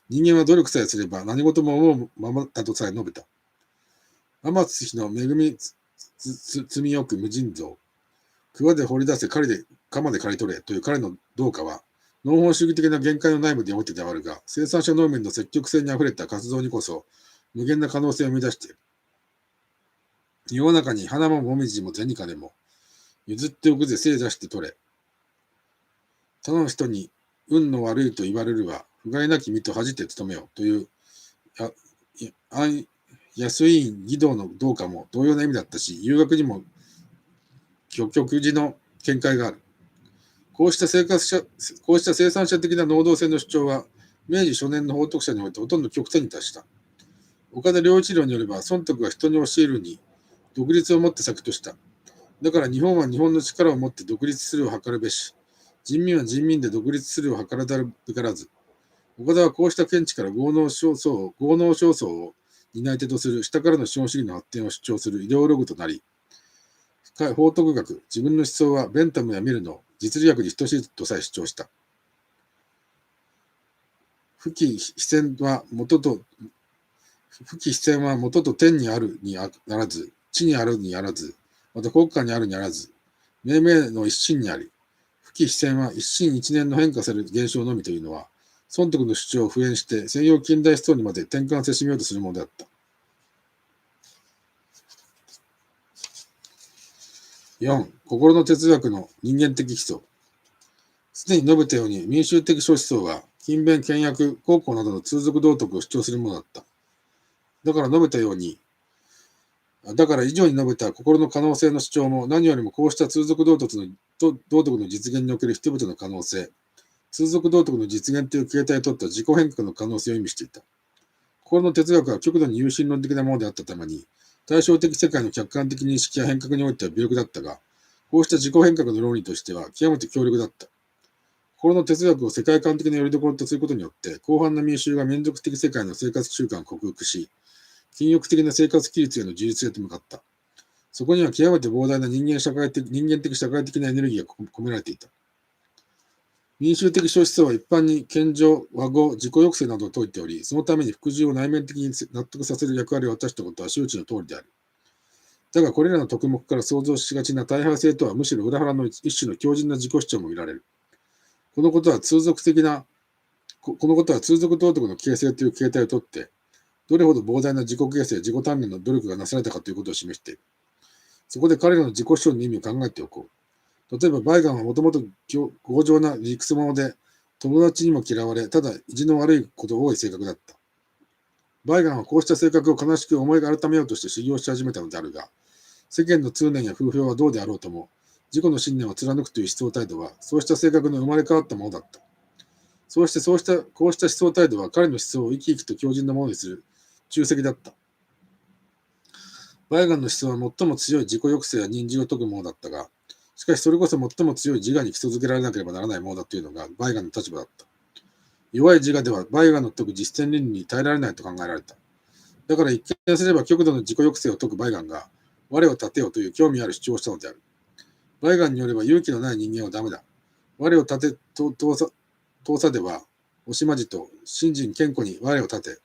人間は努力さえすれば何事も思うままだとさえ述べた。天津日の恵み積みよく無尽蔵。桑で掘り出せ、鎌で刈り取れという彼の同化は、農本主義的な限界の内部においてではあるが、生産者農民の積極性にあふれた活動にこそ、無限な可能性を生み出している。世の中に花ももみじも銭金も、譲っておくぜ、精出して取れ。他の人に運の悪いと言われるは、不甲斐なき身と恥じて務めよという、安い義道の同化も同様な意味だったし、遊学にも極次の見解がある。こうした生産者的な能動性の主張は、明治初年の法徳者においてほとんど極端に達した。岡田良一郎によれば、損得は人に教えるに、独立をもって先とした。だから日本は日本の力をもって独立するを図るべし、人民は人民で独立するを図らざるべからず、岡田はこうした見地から豪農商争を担い手とする下からの資本主義の発展を主張するイデオログとなり、法徳学、自分の思想はベンタムやミルの実利学に等しいとさえ主張した。不起非戦は元と天にあるにあらず、地にあるにあらず、また国家にあるにあらず、命名の一心にあり、不起非戦は一心一念の変化される現象のみというのは、損得の主張を敷衍して西洋近代思想にまで転換せしめようとするものであった。4. 心の哲学の人間的基礎。すでに述べたように民衆的諸思想は、勤勉、倹約、孝行などの通俗道徳を主張するものだった。だから以上に述べた心の可能性の主張も何よりもこうした通俗道徳の実現における人々の可能性、通俗道徳の実現という形態を取った自己変革の可能性を意味していた。心の哲学は極度に有心論的なものであったために、対照的世界の客観的認識や変革においては微力だったが、こうした自己変革の論理としては極めて強力だった。心の哲学を世界観的な拠り所とすることによって、広範な民衆が民族的世界の生活習慣を克服し、禁欲的な生活規律への自立へと向かった。そこには極めて膨大な人間的社会的なエネルギーが込められていた。民衆的諸思想は一般に謙譲、和合、自己抑制などを説いており、そのために服従を内面的に納得させる役割を果たしたことは周知の通りである。だがこれらの特目から想像しがちな大敗性とはむしろ裏腹の一種の強靭な自己主張も見られる。このことは通俗道徳の形成という形態をとって、どれほど膨大な自己形成、自己鍛錬の努力がなされたかということを示している。そこで彼らの自己主張の意味を考えておこう。例えば、バイガンはもともと強情な理屈者で、友達にも嫌われ、ただ意地の悪いことが多い性格だった。バイガンはこうした性格を悲しく思い改めようとして修行し始めたのであるが、世間の通念や風評はどうであろうとも、自己の信念を貫くという思想態度は、そうした性格の生まれ変わったものだった。こうした思想態度は彼の思想を生き生きと強靭なものにする重責だった。バイガンの思想は最も強い自己抑制や認知を解くものだったが、しかしそれこそ最も強い自我に基礎づけられなければならないものだというのがバイガンの立場だった。弱い自我ではバイガンの説く実践倫理に耐えられないと考えられた。だから一見すれば極度の自己抑制を解くバイガンが、我を立てようという興味ある主張をしたのである。バイガンによれば勇気のない人間はダメだ。我を立て、遠さでは、押しまじと、信心健康に我を立て、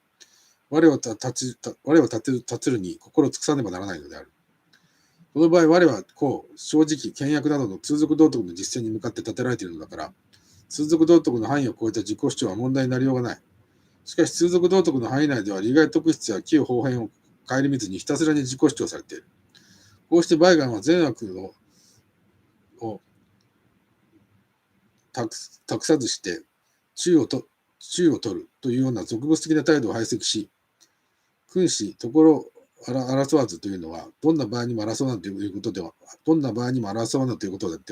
我を立てるに心を尽くさねばならないのである。この場合、我はこう、正直、倹約などの通俗道徳の実践に向かって立てられているのだから、通俗道徳の範囲を超えた自己主張は問題になりようがない。しかし、通俗道徳の範囲内では利害特質や旧方変を顧みずにひたすらに自己主張されている。こうしてバイガンは善悪を託さずして中を取るというような俗物的な態度を排斥し、君子、ところ争わずというのは、どんな場合にも争わないということでは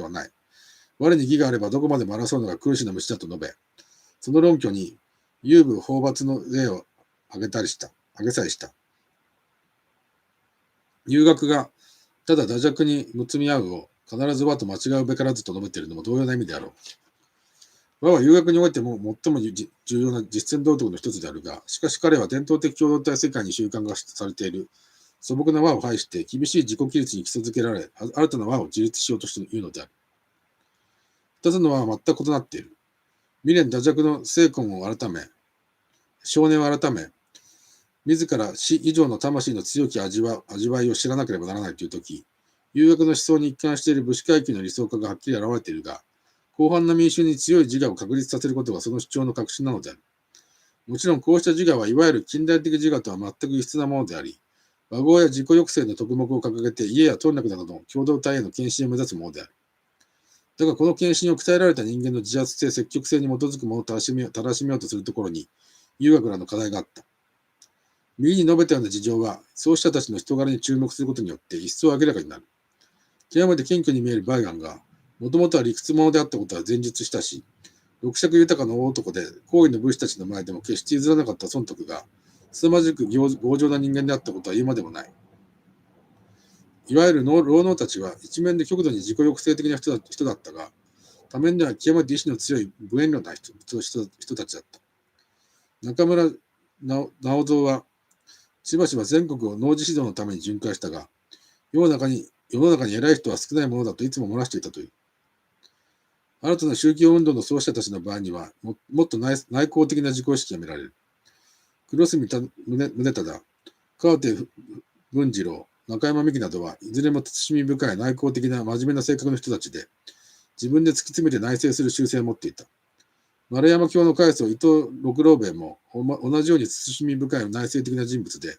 ない。我に義があればどこまでも争うのが君子の道だと述べ、その論拠に遊武法罰の例を挙げさえした。遊学がただ惰弱にむつみ合うを必ず和と間違うべからずと述べているのも同様な意味であろう。和は遊学においても最も重要な実践道徳の一つであるが、しかし彼は伝統的共同体世界に習慣がされている素朴な和を排して厳しい自己規律に基礎づけられ、新たな和を自立しようとしているのである。二つの和は全く異なっている。未練惰弱の精魂を改め、少年を改め、自ら死以上の魂の強き味わいを知らなければならないというとき、遊学の思想に一貫している武士階級の理想化がはっきり現れているが、広範な民衆に強い自我を確立させることがその主張の核心なのである。もちろんこうした自我はいわゆる近代的自我とは全く異質なものであり、和合や自己抑制の特目を掲げて家や党楽などの共同体への献身を目指すものである。だがこの献身を鍛えられた人間の自発性、積極性に基づくものをたらしめようとするところに、遊学らの課題があった。右に述べたような事情は、創始者たちの人柄に注目することによって一層明らかになる。極めて謙虚に見えるバイガンが、もともとは理屈者であったことは前述したし、六尺豊かな大男で、好意の武士たちの前でも決して譲らなかった孫徳が、凄まじく強情な人間であったことは言うまでもない。いわゆる老能たちは一面で極度に自己抑制的な人だったが、多面では極めて意志の強い無遠慮な人たちだった。中村直蔵は、しばしば全国を農事指導のために巡回したが、世の中に偉い人は少ないものだといつも漏らしていたという。新たな宗教運動の創始者たちの場合には、もっと内向的な自己意識が見られる。黒住宗忠、川手文次郎、中山美紀などは、いずれも慎み深い内向的な真面目な性格の人たちで、自分で突き詰めて内省する習性を持っていた。丸山教の開祖伊藤六郎兵衛も同じように慎み深い内省的な人物で、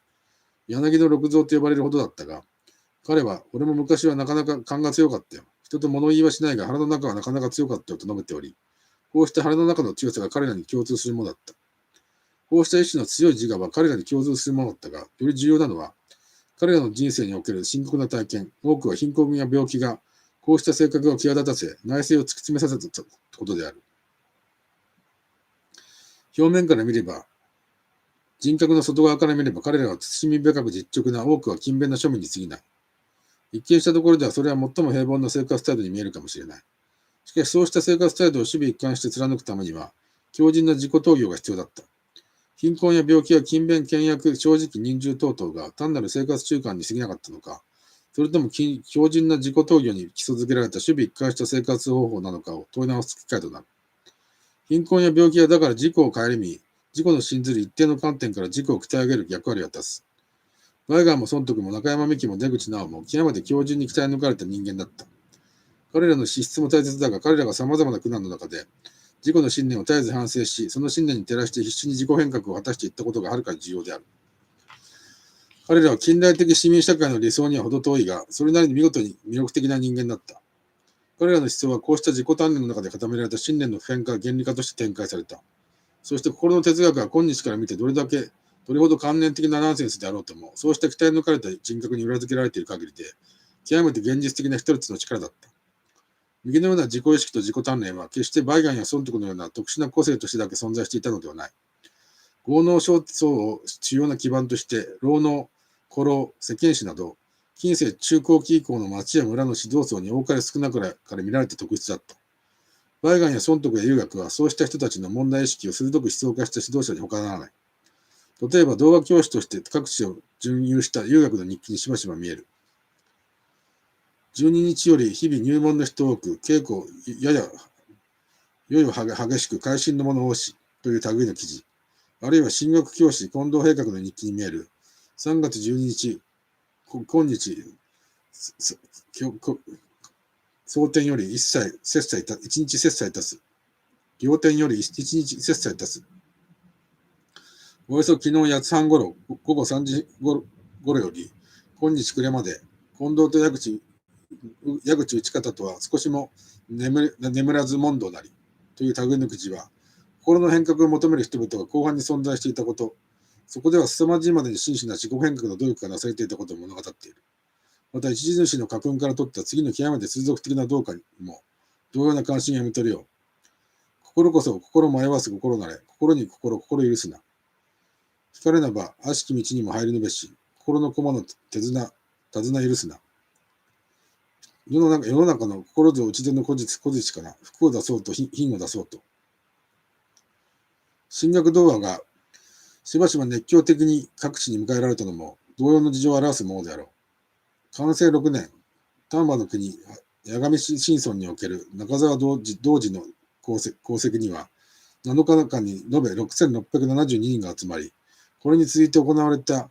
柳の六蔵と呼ばれるほどだったが、彼は、俺も昔はなかなか勘が強かったよ。人と物言いはしないが腹の中はなかなか強かったよと述べており、こうした腹の中の強さが彼らに共通するものだった。こうした意志の強い自我は彼らに共通するものだったが、より重要なのは、彼らの人生における深刻な体験、多くは貧困や病気が、こうした性格を際立たせ、内省を突き詰めさせたことである。表面から見れば、人格の外側から見れば彼らは慎み深く実直な多くは勤勉な庶民に過ぎない。一見したところではそれは最も平凡な生活態度に見えるかもしれない。しかしそうした生活態度を守備一貫して貫くためには、強靭な自己闘業が必要だった。貧困や病気や勤勉、倹約、正直、忍従等々が単なる生活習慣に過ぎなかったのか、それとも強靭な自己闘業に基礎づけられた守備一貫した生活方法なのかを問い直す機会となる。貧困や病気はだから自己を顧み、自己の信ずる一定の観点から自己を鍛え上げる役割を果たす。バイガンも孫徳も中山美紀も出口直も極めて強靭に鍛え抜かれた人間だった。彼らの資質も大切だが、彼らが様々な苦難の中で、自己の信念を絶えず反省し、その信念に照らして必死に自己変革を果たしていったことがはるかに重要である。彼らは近代的市民社会の理想には程遠いが、それなりに見事に魅力的な人間だった。彼らの思想はこうした自己鍛錬の中で固められた信念の普遍化、原理化として展開された。そして心の哲学は今日から見てどれほど観念的なナンセンスであろうとも、そうした鍛え抜かれた人格に裏付けられている限りで、極めて現実的な一つの力だった。右のような自己意識と自己鍛錬は、決してバイガンや孫徳のような特殊な個性としてだけ存在していたのではない。豪農小層を主要な基盤として、労農、古老、世間史など、近世中後期以降の町や村の指導層に多かれ少なから見られて特質だった。バイガンや孫徳や遊学は、そうした人たちの問題意識を鋭く思想化した指導者に他ならない。例えば、動画教師として各地を巡遊した遊学の日記にしばしば見える。12日より日々入門の人多く、稽古やや激しく会心の者多しという類の記事、あるいは進学教師近藤平覚の日記に見える3月12日、今日、蒼天より1日節祭いたす。両天より1日節祭いたす。およそ昨日八つ半ごろ、午後3時ごろより、今日暮れまで、近藤と矢口内方とは少しも眠らず問答なり、という類の記事は、心の変革を求める人々が広範に存在していたこと、そこでは凄まじいまでに真摯な自己変革の努力がなされていたことを物語っている。また、一時主の家訓から取った次の極めて通俗的な同化にも、同様な関心が見とるよう。心こそ心迷わす心なれ、心に心許すな。聞かれなば、悪しき道にも入るぬべし、心の駒の手綱許すな。世の中の心と内での古事から福を出そうと品を出そうと。進学童話がしばしば熱狂的に各地に迎えられたのも、同様の事情を表すものであろう。寛政6年、丹波の国、八神新村における中沢同時の功績には、7日間に延べ6672人が集まり、これに続いて行われた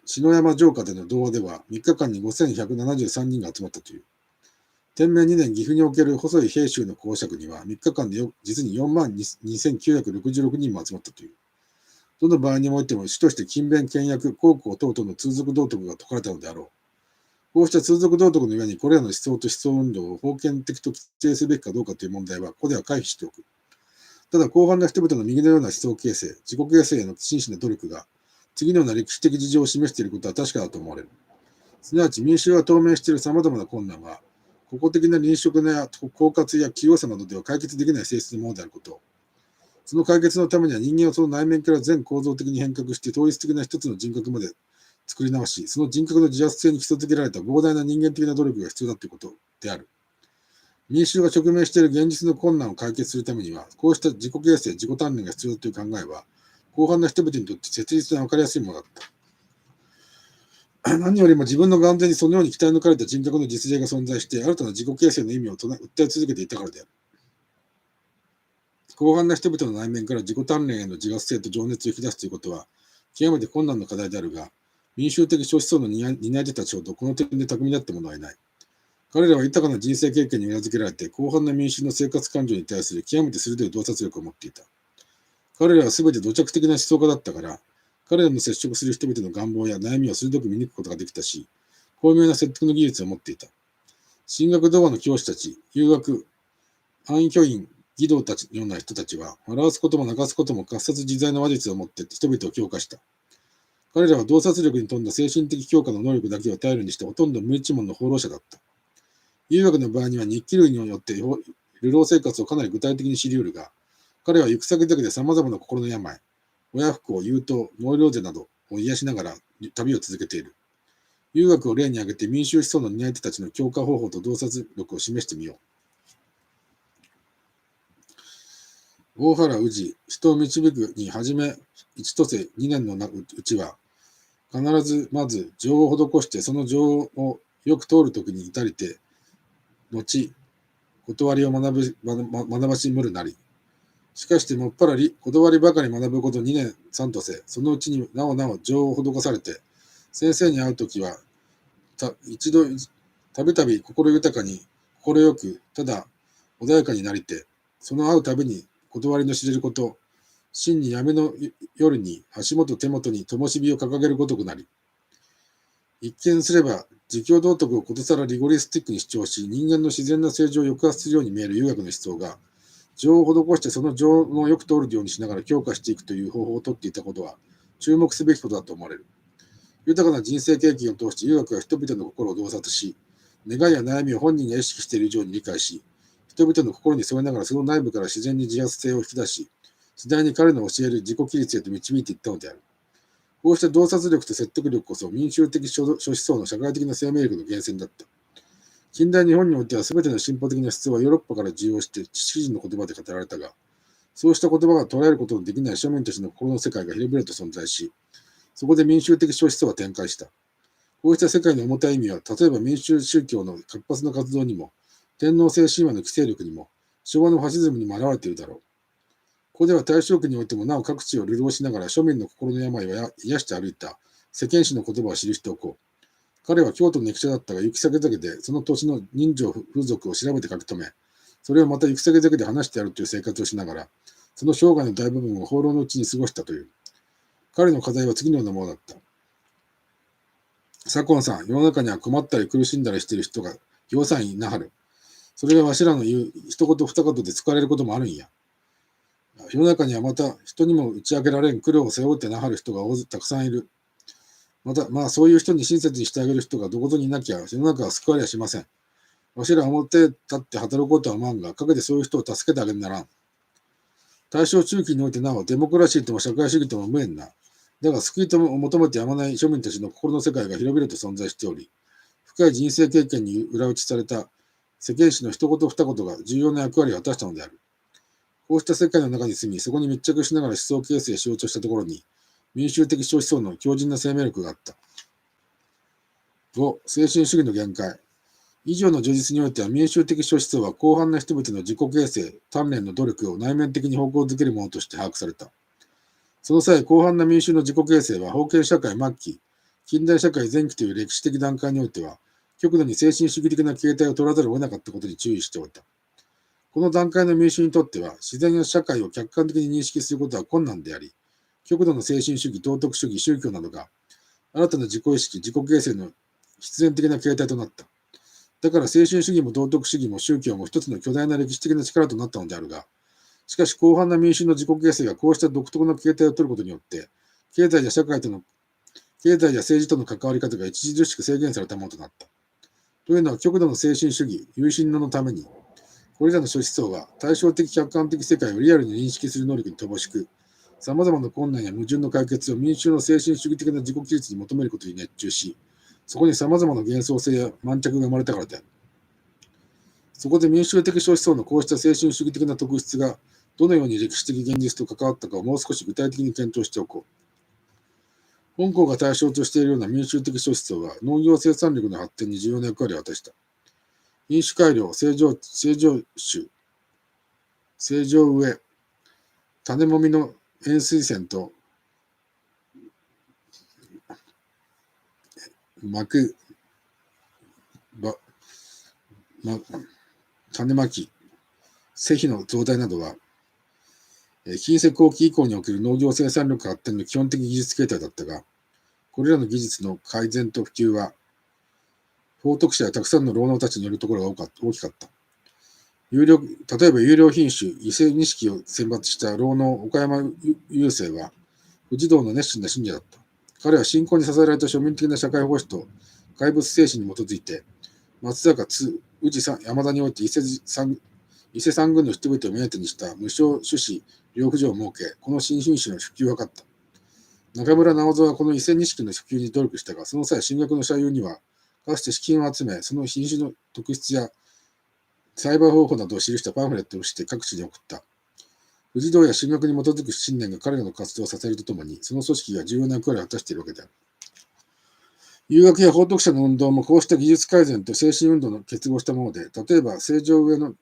篠山城下での童話では、3日間に5173人が集まったという。天明2年、岐阜における細い平州の公爵には、3日間で実に42,966人も集まったという。どの場合においても、主として勤勉、倹約、孝行等々の通俗道徳が説かれたのであろう。こうした通俗道徳の上に、これらの思想と思想運動を封建的と規定すべきかどうかという問題は、ここでは回避しておく。ただ、広範な人々の右のような思想形成、自己形成への真摯な努力が、次のような歴史的事情を示していることは確かだと思われる。すなわち、民衆が当面している様々な困難は、個々的な臨職や狡猾や器用さなどでは解決できない性質のものであること。その解決のためには人間をその内面から全構造的に変革して統一的な一つの人格まで作り直し、その人格の自発性に基礎づけられた膨大な人間的な努力が必要だということである。民衆が直面している現実の困難を解決するためには、こうした自己形成、自己鍛錬が必要だという考えは、広範な人々にとって切実な分かりやすいものだった。何よりも自分の眼前にそのように鍛え抜かれた人格の実例が存在して、新たな自己形成の意味を訴え続けていたからである。広範な人々の内面から自己鍛錬への自発性と情熱を引き出すということは、極めて困難な課題であるが、民衆的少子層の担い手たちほどこの点で巧みだった者はいない。彼らは豊かな人生経験に裏付けられて、広範な民衆の生活感情に対する極めて鋭い洞察力を持っていた。彼らはすべて土着的な思想家だったから、彼らの接触する人々の願望や悩みを鋭く見抜くことができたし、巧妙な説得の技術を持っていた。神学童話の教師たち、遊学、安易教員、義道たちのような人たちは、笑わすことも泣かすことも喝殺自在の話術を持って人々を強化した。彼らは洞察力に富んだ精神的強化の能力だけを頼りにしてほとんど無一文の放浪者だった。遊学の場合には日記類によって流浪生活をかなり具体的に知り得るが、彼は行く先々で様々な心の病、親不孝、憂鬱、ノイローゼなどを癒しながら旅を続けている。遊学を例に挙げて民衆思想の担い手たちの強化方法と洞察力を示してみよう。大原氏、人を導くにはじめ1とせ2年のうちは、必ずまず情を施して、その情をよく通るときに至りて、後、断りを学ばしむるなり。しかしてもっぱら断りばかり学ぶこと2年3とせ、そのうちになおなお情を施されて、先生に会うときは、一度、たびたび心豊かに、心よく、ただ穏やかになりて、その会うたびに断りの知れること、真に闇の夜に足元手元に灯火を掲げるごとくなり、一見すれば自供道徳をことさらリゴリスティックに主張し、人間の自然な正常を抑圧するように見える遊学の思想が、情を施してその情のよく通るようにしながら強化していくという方法をとっていたことは、注目すべきことだと思われる。豊かな人生経験を通して遊学は人々の心を洞察し、願いや悩みを本人が意識している以上に理解し、人々の心に添えながらその内部から自然に自発性を引き出し、次第に彼の教える自己規律へと導いていったのである。こうした洞察力と説得力こそ民衆的諸思想の社会的な生命力の源泉だった。近代日本においては全ての進歩的な思想はヨーロッパから受容して知識人の言葉で語られたが、そうした言葉が捉えることのできない庶民たちの心の世界が広々と存在し、そこで民衆的諸思想は展開した。こうした世界の重たい意味は、例えば民衆宗教の活発な活動にも、天皇制神話の規制力にも、昭和のファシズムにも現れているだろう。ここでは大正期においてもなお各地を流浪しながら庶民の心の病を癒して歩いた世間史の言葉を記しておこう。彼は京都の駅舎だったが行き先々でその土地の人情風俗を調べて書き留め、それをまた行く先々で話してやるという生活をしながら、その生涯の大部分を放浪のうちに過ごしたという。彼の課題は次のようなものだった。左近さん、世の中には困ったり苦しんだりしている人がぎょうさんいなはる。それがわしらの言う一言二言で使われることもあるんや。世の中にはまた人にも打ち明けられん苦労を背負ってなはる人がたくさんいる。また、そういう人に親切にしてあげる人がどこぞにいなきゃ世の中は救われやしません。わしらは表立って働こうとは思わんが、陰でそういう人を助けてあげるならん。大正中期においてなお、デモクラシーとも社会主義とも無縁な。だが救いとも求めてやまない庶民たちの心の世界が広々と存在しており、深い人生経験に裏打ちされた世間史の一言二言が重要な役割を果たしたのである。こうした世界の中に住み、そこに密着しながら思想形成しようとしたところに、民衆的思想の強靭な生命力があった。5、精神主義の限界。以上の叙述においては、民衆的諸思想は広範な人々の自己形成、鍛錬の努力を内面的に方向づけるものとして把握された。その際、広範な民衆の自己形成は、封建社会末期、近代社会前期という歴史的段階においては、極度に精神主義的な形態を取らざるを得なかったことに注意しておいた。この段階の民衆にとっては、自然や社会を客観的に認識することは困難であり、極度の精神主義、道徳主義、宗教などが、新たな自己意識、自己形成の必然的な形態となった。だから精神主義も道徳主義も宗教も一つの巨大な歴史的な力となったのであるが、しかし広範な民衆の自己形成がこうした独特な形態を取ることによって、経済や政治との関わり方が著しく制限されたものとなった。というのは極度の精神主義、有心論のために、これらの諸思想は対照的客観的世界をリアルに認識する能力に乏しく、様々な困難や矛盾の解決を民衆の精神主義的な自己記述に求めることに熱中し、そこに様々な幻想性や満着が生まれたからである。そこで民衆的諸思想のこうした精神主義的な特質がどのように歴史的現実と関わったかをもう少し具体的に検討しておこう。本校が対象としているような民衆的諸思想は農業生産力の発展に重要な役割を果たした。品種改良、正常種、正常植え、種もみの塩水泉と巻く、種まき、施肥の増大などは、近世後期以降における農業生産力発展の基本的技術形態だったが、これらの技術の改善と普及は、宝徳者やたくさんの労農たちによるところが大きかった。例えば有料品種、伊勢錦を選抜した労農岡山雄生は、富士道の熱心な信者だった。彼は信仰に支えられた庶民的な社会奉仕と怪物精神に基づいて、松坂津、宇治山田において伊勢三郡の人々を目当てにした無償種子療扶所を設け、この新品種の普及を図った。中村直蔵はこの伊勢錦の普及に努力したが、その際、進学の社友には、かつて資金を集め、その品種の特質や栽培方法などを記したパンフレットをして各地に送った。富士道や進学に基づく信念が彼らの活動を支えるとともに、その組織が重要な役割を果たしているわけである。留学や宝徳者の運動もこうした技術改善と精神運動の結合したもので、例えば正常植えの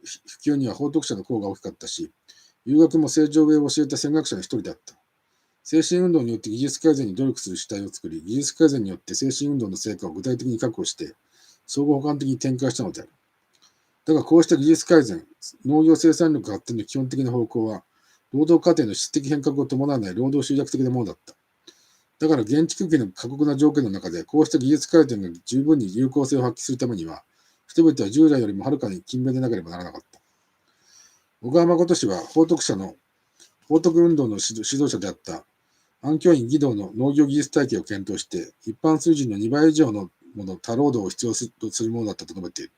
普及には宝徳者の功が大きかったし、留学も正常植えを教えた戦学者の一人であった。精神運動によって技術改善に努力する主体を作り、技術改善によって精神運動の成果を具体的に確保して、相互補完的に展開したのである。だがこうした技術改善、農業生産力発展の基本的な方向は、労働過程の質的変革を伴わない労働集約的なものだった。だから現地空気の過酷な条件の中で、こうした技術改善が十分に有効性を発揮するためには、人々は従来よりもはるかに勤勉でなければならなかった。小川誠氏は宝徳運動の指導者であった安教院義堂の農業技術体系を検討して、一般水準の2倍以上の多労働を必要とするものだったと述べている。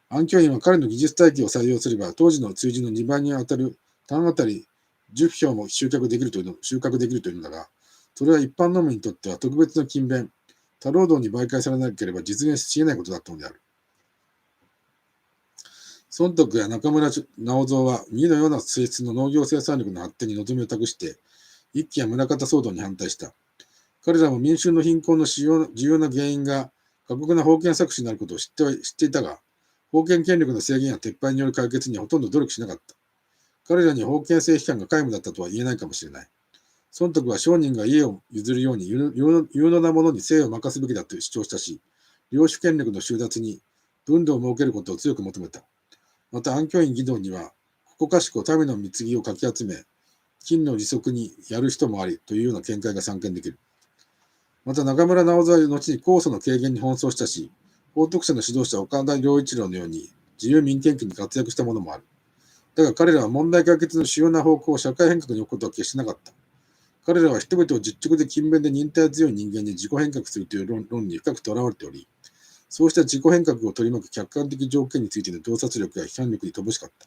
安教院は彼の技術体系を採用すれば、当時の水準の2倍にあたる単あたり10票も収穫できるというのだが、それは一般農民にとっては特別な勤勉、多労働に媒介されなければ実現し得ないことだったのである。孫徳や中村直蔵は、右のような性質の農業生産力の発展に望みを託して、一揆や宗像騒動に反対した。彼らも民衆の貧困の重要な原因が過酷な封建搾取になることを知っていたが、封建権力の制限や撤廃による解決にはほとんど努力しなかった。彼らに封建制機関が皆無だったとは言えないかもしれない。孫徳は商人が家を譲るように有能な者に生を任すべきだと主張したし、領主権力の収奪に分度を設けることを強く求めた。また安教院義堂には、ここかしこ民の貢ぎをかき集め、金の利息にやる人もありというような見解が散見できる。また中村直蔵は後に控訴の軽減に奔走したし、宝徳者の指導者岡田良一郎のように自由民権期に活躍したものもある。だが彼らは問題解決の主要な方向を社会変革に置くことは決してなかった。彼らは人々を実直で勤勉で忍耐強い人間に自己変革するという論に深くとらわれており、そうした自己変革を取り巻く客観的条件についての洞察力や批判力に乏しかった。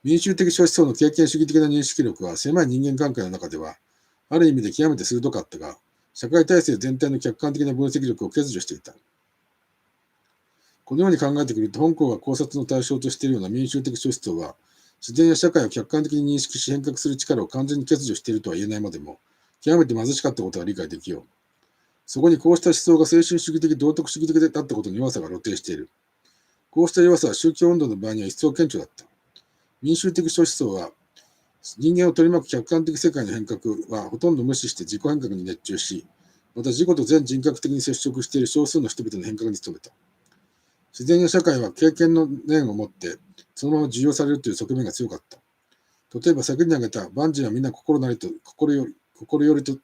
民衆的諸思想の経験主義的な認識力は狭い人間関係の中では、ある意味で極めて鋭かったが、社会体制全体の客観的な分析力を欠如していた。このように考えてくると、本校が考察の対象としているような民衆的諸思想は、自然や社会を客観的に認識し変革する力を完全に欠如しているとは言えないまでも、極めて貧しかったことが理解できよう。そこにこうした思想が精神主義的、道徳主義的だったことの弱さが露呈している。こうした弱さは宗教運動の場合には一層顕著だった。民衆的諸思想は、人間を取り巻く客観的世界の変革はほとんど無視して自己変革に熱中し、また自己と全人格的に接触している少数の人々の変革に努めた。自然や社会は経験の念を持って、そのまま受容されるという側面が強かった。例えば先に挙げた万事は皆心なりと心よりと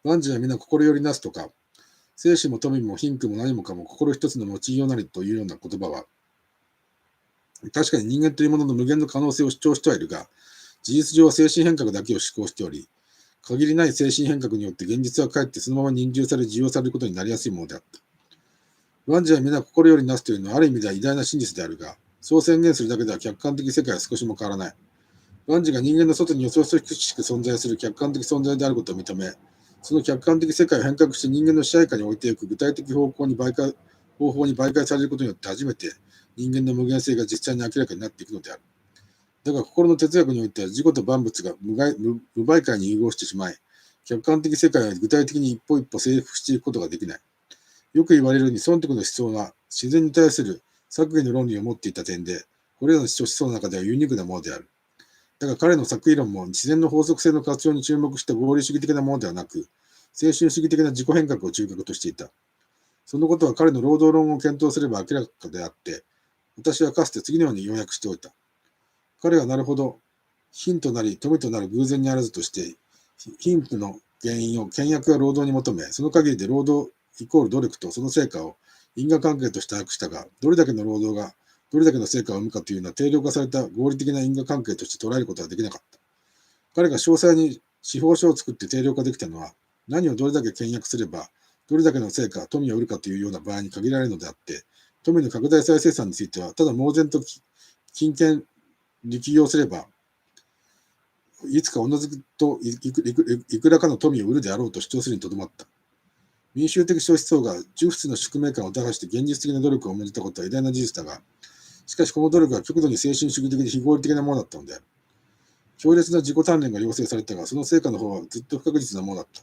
万事は皆心よりなすとか、生死も富も貧富も何もかも心一つの持ちようなりというような言葉は、確かに人間というものの無限の可能性を主張してはいるが、事実上は精神変革だけを施行しており、限りない精神変革によって現実はかえってそのまま認受され、受容されることになりやすいものであった。万事は皆心よりなすというのはある意味では偉大な真実であるが、そう宣言するだけでは客観的世界は少しも変わらない。万事が人間の外によそよそしく存在する客観的存在であることを認め、その客観的世界を変革して人間の支配下に置いていく具体的方法に媒介されることによって初めて人間の無限性が実際に明らかになっていくのである。だが心の哲学においては自己と万物が無媒介に融合してしまい、客観的世界は具体的に一歩一歩征服していくことができない。よく言われるように損得の思想は自然に対する作為の論理を持っていた点で、これらの思想の中ではユニークなものである。だが彼の作為論も自然の法則性の活用に注目した合理主義的なものではなく、精神主義的な自己変革を中核としていた。そのことは彼の労働論を検討すれば明らかであって、私はかつて次のように要約しておいた。彼はなるほど、貧となり富となる偶然にあらずとして、貧富の原因を倹約や労働に求め、その限りで労働イコール努力とその成果を因果関係として把握したが、どれだけの労働がどれだけの成果を生むかというのは定量化された合理的な因果関係として捉えることはできなかった。彼が詳細に司法書を作って定量化できたのは、何をどれだけ倹約すれば、どれだけの成果、富を売るかというような場合に限られるのであって、富の拡大再生産については、ただ猛然と金権力用すれば、いつかおのずといくらかの富を売るであろうと主張するにとどまった。民衆的諸思想が重仏の宿命感を打破して現実的な努力を生じたことは偉大な事実だが、しかしこの努力は極度に精神主義的で非合理的なものだったのである。強烈な自己鍛錬が要請されたが、その成果の方はずっと不確実なものだった。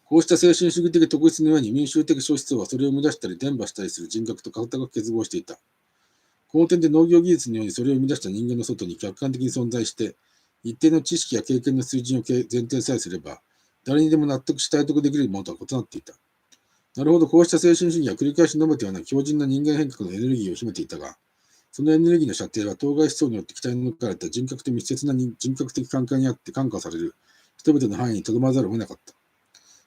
こうした精神主義的特質のように民衆的諸思想はそれを生み出したり伝播したりする人格と固く結合していた。この点で農業技術のようにそれを生み出した人間の外に客観的に存在して、一定の知識や経験の水準を前提さえすれば、誰にでも納得し体得できるものとは異なっていた。なるほど、こうした精神主義は繰り返し述べたような強靭な人間変革のエネルギーを秘めていたが、そのエネルギーの射程は当該思想によって期待に抜かれた人格と密接な人格的関係にあって感化される人々の範囲にとどまらざるを得なかった。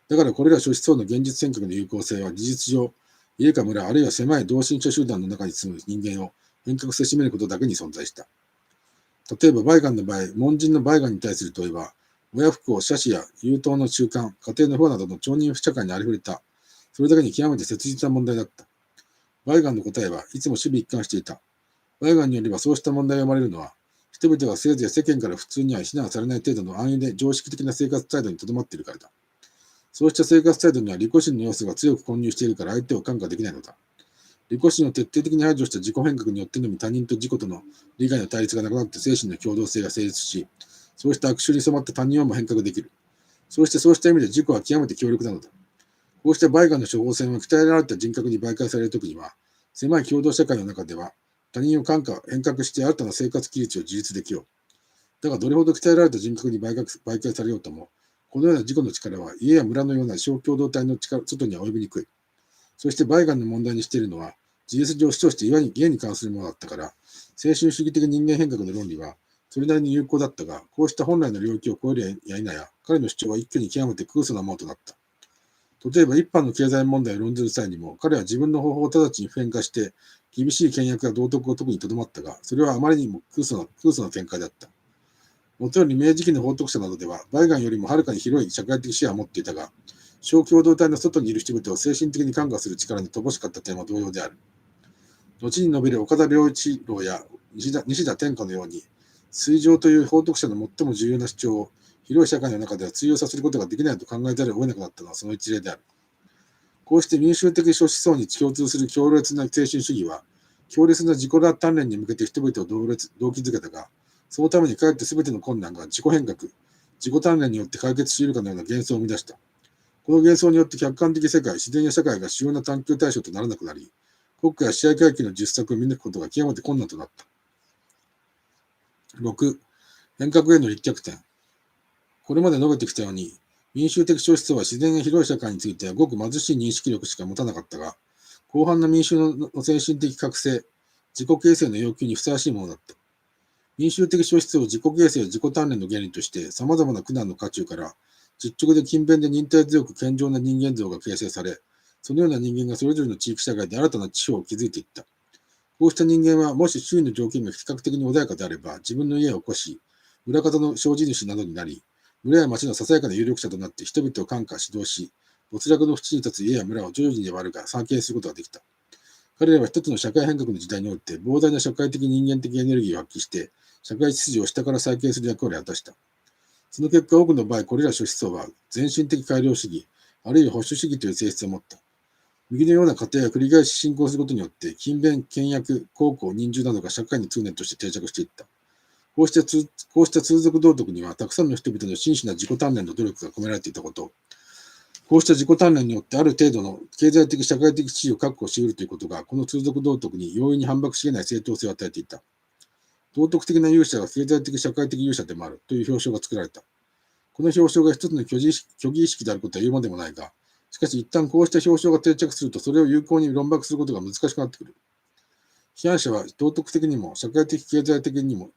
だからこれら諸思想の現実変革の有効性は事実上、家か村あるいは狭い同心者集団の中に住む人間を変革せしめることだけに存在した。例えば、梅願の場合、門人の梅願に対する問いは、親不孝、社子や優等の習慣、家庭の不和などの町人不社会にありふれた、それだけに極めて切実な問題だった。梅願の答えはいつも守備一貫していた。梅願によればそうした問題が生まれるのは、人々がせいぜい世間から普通には非難されない程度の安易で常識的な生活態度にとどまっているからだ。そうした生活態度には利己心の要素が強く混入しているから相手を看過できないのだ。利己心を徹底的に排除した自己変革によってのみ他人と自己との利害の対立がなくなって精神の共同性が成立し、そうした悪臭に染まった他人をも変革できる。そうした意味で自己は極めて強力なのだ。こうした梅願の処方箋は鍛えられた人格に媒介されるときには、狭い共同社会の中では他人を変革して新たな生活規律を自立できよう。だがどれほど鍛えられた人格に媒介されようとも、このような自己の力は家や村のような小共同体の外には及びにくい。そして梅願の問題にしているのは、事実上主張して家に関するものだったから、精神主義的人間変革の論理はそれなりに有効だったが、こうした本来の領域を超えるや否や、彼の主張は一挙に極めて空想なものとなった。例えば一般の経済問題を論ずる際にも、彼は自分の方法を直ちに普遍化して、厳しい倹約や道徳を特にとどまったが、それはあまりにも空想な見解だった。もとより明治期の法徳者などでは、梅願よりもはるかに広い社会的視野を持っていたが、小共同体の外にいる人々を精神的に看過する力に乏しかった点は同様である。後に述べる岡田良一郎や西田天下のように、水上という法徳者の最も重要な主張を広い社会の中では通用させることができないと考えざるを得なくなったのはその一例である。こうして民衆的諸思想に共通する強烈な精神主義は、強烈な自己鍛錬に向けて人々を動機づけたが、そのためにかえって全ての困難が自己変革、自己鍛錬によって解決し得るかのような幻想を生み出した。この幻想によって客観的世界、自然や社会が主要な探求対象とならなくなり、国家や支配階級の実策を見抜くことが極めて困難となった。6、変革への立脚点。これまで述べてきたように、民衆的少数は自然や広い社会についてはごく貧しい認識力しか持たなかったが、広範な民衆の精神的覚醒、自己形成の要求にふさわしいものだった。民衆的少数を自己形成や自己鍛錬の原理として、様々な苦難の渦中から、実直で勤勉で忍耐強く健常な人間像が形成され、そのような人間がそれぞれの地域社会で新たな地方を築いていった。こうした人間は、もし周囲の条件が比較的に穏やかであれば、自分の家を起こし、裏方の障子主などになり、村や町のささやかな有力者となって人々を感化指導し、没落の淵に立つ家や村を徐々にではあるが再建することができた。彼らは一つの社会変革の時代において膨大な社会的人間的エネルギーを発揮して、社会秩序を下から再建する役割を果たした。その結果、多くの場合、これら諸思想は全身的改良主義、あるいは保守主義という性質を持った。右のような過程が繰り返し進行することによって、勤勉、倹約、孝行、忍従などが社会に通念として定着していった。こうした通俗道徳には、たくさんの人々の真摯な自己鍛錬の努力が込められていたこと、こうした自己鍛錬によってある程度の経済的社会的地位を確保し得るということが、この通俗道徳に容易に反駁し得ない正当性を与えていた。道徳的な勇者が経済的社会的勇者でもあるという表彰が作られた。この表彰が一つの虚偽意識であることは言うまでもないが、しかし一旦こうした表彰が定着すると、それを有効に論駁することが難しくなってくる。批判者は道徳的にも社会的経済的にも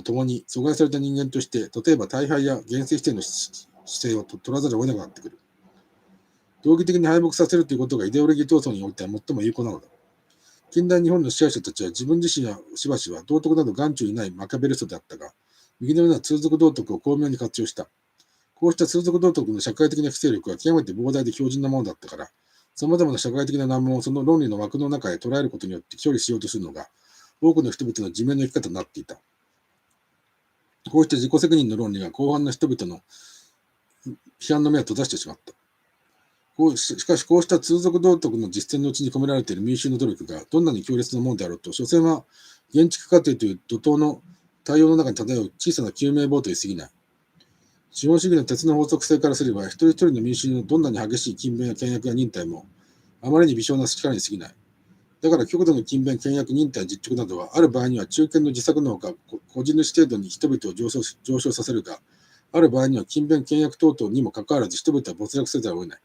共に阻害された人間として、例えば大敗や厳正否定の姿勢を取らざるを得なくなってくる。道義的に敗北させるということがイデオロギー闘争においては最も有効なのだ。近代日本の支配者たちは自分自身やしばしは道徳など眼中にないマキャベリストであったが、右のような通俗道徳を巧妙に活用した。こうした通俗道徳の社会的な規制力は極めて膨大で強靭なものだったから、様々な社会的な難問をその論理の枠の中へ捉えることによって処理しようとするのが、多くの人々の自明の生き方になっていた。こうした自己責任の論理が広範な人々の批判の目を閉ざしてしまった。しかし、こうした通俗道徳の実践のうちに込められている民衆の努力がどんなに強烈なものであろうと、所詮は建築過程という怒涛の対応の中に漂う小さな救命棒とに過ぎない。資本主義の鉄の法則性からすれば、一人一人の民衆のどんなに激しい勤勉や倹約や忍耐も、あまりに微小な力に過ぎない。だから極度の勤勉、倹約、忍耐、実直などは、ある場合には中堅の自作のほか、個人主程度に人々を上昇させるが、ある場合には勤勉、倹約等々にもかかわらず人々は没落せざるを得ない。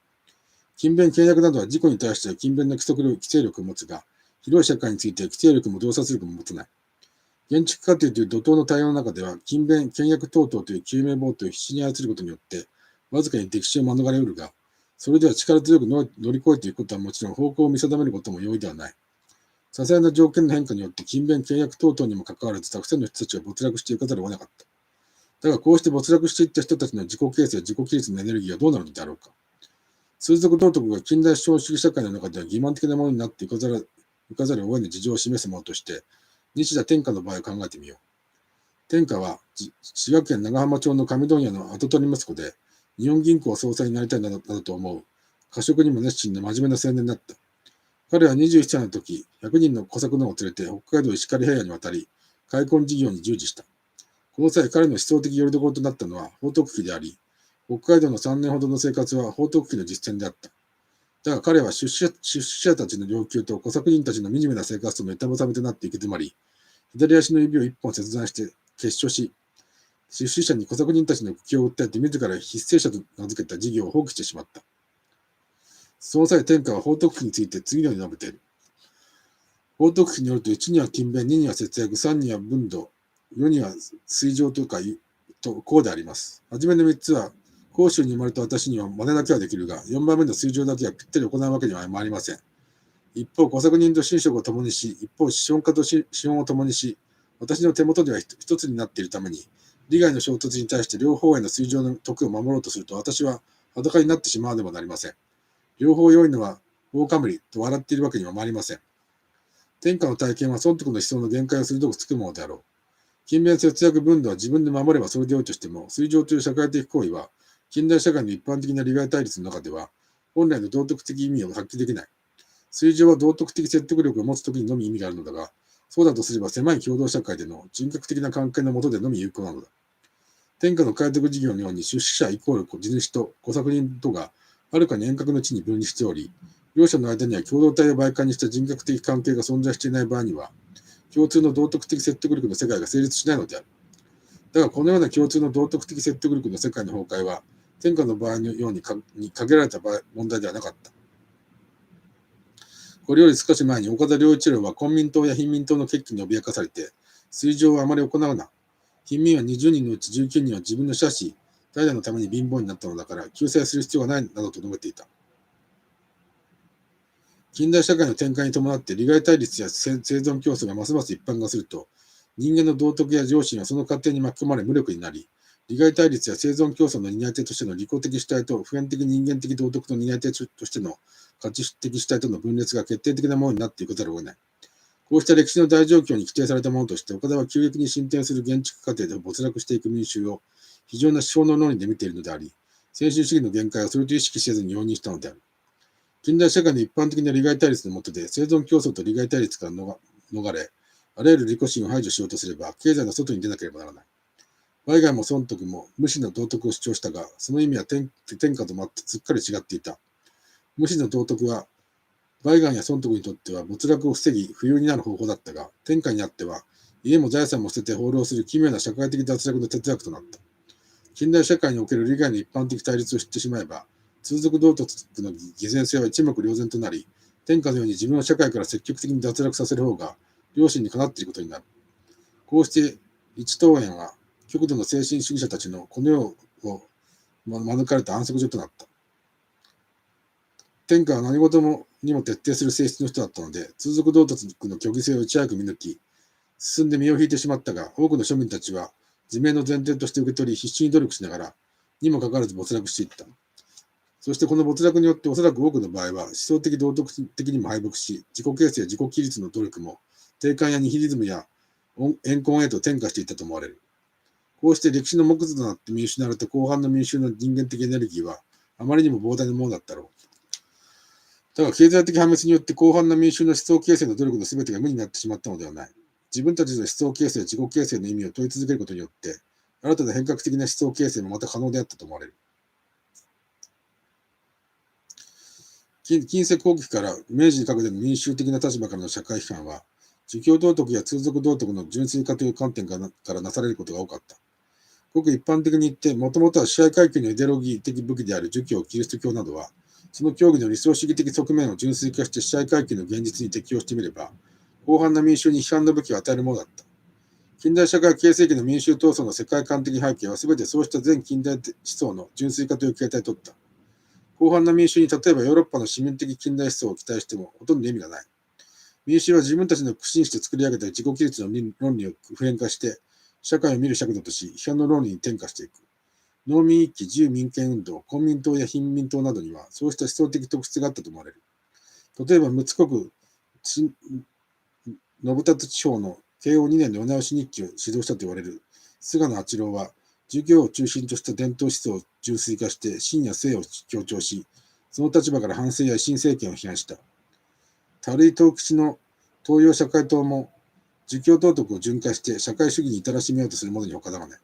勤勉、倹約などは自己に対しては勤勉な規制力を持つが、広い社会については規制力も洞察力も持たない。建築過程という怒涛の対応の中では、勤勉、倹約等々という救命棒とを必死に操ることによって、わずかに敵視を免れ得るが、それでは力強く乗り越えていくことはもちろん方向を見定めることも容易ではない。些細な条件の変化によって勤勉、倹約等々にもかかわらず、たくさんの人たちは没落していかざるを得なかった。だが、こうして没落していった人たちの自己形成、自己規律のエネルギーはどうなるのであろうか。通俗道徳が近代資本主義社会の中では欺瞞的なものになっていかざるを得ぬ事情を示すものとして、西田天下の場合を考えてみよう。天下は滋賀県長浜町の上問屋の跡取り息子で、日本銀行総裁になりたいなどと思う、過食にも熱心な真面目な青年だった。彼は21歳の時、100人の小作農を連れて北海道石狩平野に渡り、開墾事業に従事した。この際、彼の思想的拠り所となったのは宝徳期であり、北海道の3年ほどの生活は宝徳期の実践であった。だが彼は出資者たちの要求と小作人たちの惨めな生活との板挟みとなって行き詰まり、左足の指を一本切断して結所し、出資者に小作人たちの苦境を訴えて自ら筆生者と名付けた事業を放棄してしまった。その際、天下は宝徳期について次のように述べている。宝徳期によると、1には勤勉、2には節約、3には分度、4には水上とかこうであります。はじめの3つは、甲州に生まれた私には真似だけはできるが、4番目の水上だけはぴったり行うわけには参りません。一方、小作人と神職を共にし、一方、資本家と資本を共にし、私の手元では一つになっているために、利害の衝突に対して両方への水上の徳を守ろうとすると、私は裸になってしまわねばなりません。両方良いのは大かぶりと笑っているわけには参りません。天下の体験は損得の思想の限界を鋭くつくものであろう。勤勉節約分度は自分で守ればそれでよいとしても、水上という社会的行為は、近代社会の一般的な利害対立の中では、本来の道徳的意味を発揮できない。水上は道徳的説得力を持つときにのみ意味があるのだが、そうだとすれば狭い共同社会での人格的な関係の下でのみ有効なのだ。天下の開拓事業のように出資者イコール地主と小作人とがはるかに遠隔の地に分離しており、両者の間には共同体を媒介にした人格的関係が存在していない場合には、共通の道徳的説得力の世界が成立しないのである。だが、このような共通の道徳的説得力の世界の崩壊は、天下の場合のように限られた問題ではなかった。これより少し前に岡田良一郎は公民党や貧民党の決起に脅かされて、水上はあまり行うな。貧民は20人のうち19人は自分の社子、代々のために貧乏になったのだから救済する必要がないなどと述べていた。近代社会の転換に伴って利害対立や生存競争がますます一般化すると、人間の道徳や良心はその過程に巻き込まれ無力になり、利害対立や生存競争の担い手としての利己的主体と普遍的人間的道徳の担い手としての価値的主体との分裂が決定的なものになっていくざるを得ない。こうした歴史の大状況に規定されたものとして、岡田は急激に進展する建築過程で没落していく民衆を非常な思想の論理で見ているのであり、先進主義の限界をそれと意識せずに容認したのである。近代社会の一般的な利害対立の下で生存競争と利害対立から逃れ、あらゆる利己心を排除しようとすれば、経済の外に出なければならない。売買も損得も無視の道徳を主張したが、その意味は天下と全くすっかり違っていた。無視の道徳は、売買や損得にとっては没落を防ぎ、富裕になる方法だったが、天下にあっては、家も財産も捨てて放浪する奇妙な社会的脱落の哲学となった。近代社会における利害の一般的対立を知ってしまえば、通俗道徳の偽善性は一目瞭然となり、天下のように自分を社会から積極的に脱落させる方が、良心にかなっていることになる。こうして、一等園は、極度の精神主義者たちのこの世を免れた安息所となった。天下は何事にも徹底する性質の人だったので、通俗道徳の虚偽性をいち早く見抜き、進んで身を引いてしまったが、多くの庶民たちは、自明の前提として受け取り、必死に努力しながら、にもかかわらず没落していった。そしてこの没落によっておそらく多くの場合は思想的道徳的にも敗北し、自己形成や自己規律の努力も定感やニヒリズムや怨恨へと転化していったと思われる。こうして歴史の木図となって見失われた後半の民衆の人間的エネルギーはあまりにも膨大なものだったろう。だが経済的破滅によって後半の民衆の思想形成の努力の全てが無になってしまったのではない。自分たちの思想形成、自己形成の意味を問い続けることによって、新たな変革的な思想形成もまた可能であったと思われる。近世後期から明治にかけての民衆的な立場からの社会批判は、儒教道徳や通俗道徳の純粋化という観点からなされることが多かった。ごく一般的に言って、もともとは支配階級のイデオロギー的武器である儒教、キリスト教などは、その教義の理想主義的側面を純粋化して支配階級の現実に適用してみれば、広範な民衆に批判の武器を与えるものだった。近代社会形成期の民衆闘争の世界観的背景は、すべてそうした全近代思想の純粋化という形態を取った。広範な民衆に例えばヨーロッパの市民的近代思想を期待してもほとんど意味がない。民衆は自分たちの苦心して作り上げた自己規律の論理を普遍化して、社会を見る尺度とし、批判の論理に転化していく。農民一揆、自由民権運動、公民党や貧民党などには、そうした思想的特質があったと思われる。例えば、陸奥国信達地方の慶応2年の世直し日記を指導したと言われる菅野八郎は、儒教を中心とした伝統思想を純粋化して、真や正を強調し、その立場から反政や維新政権を批判した。垂井藤吉の東洋社会党も、儒教道徳を順化して社会主義に至らしめようとするものに他ならない。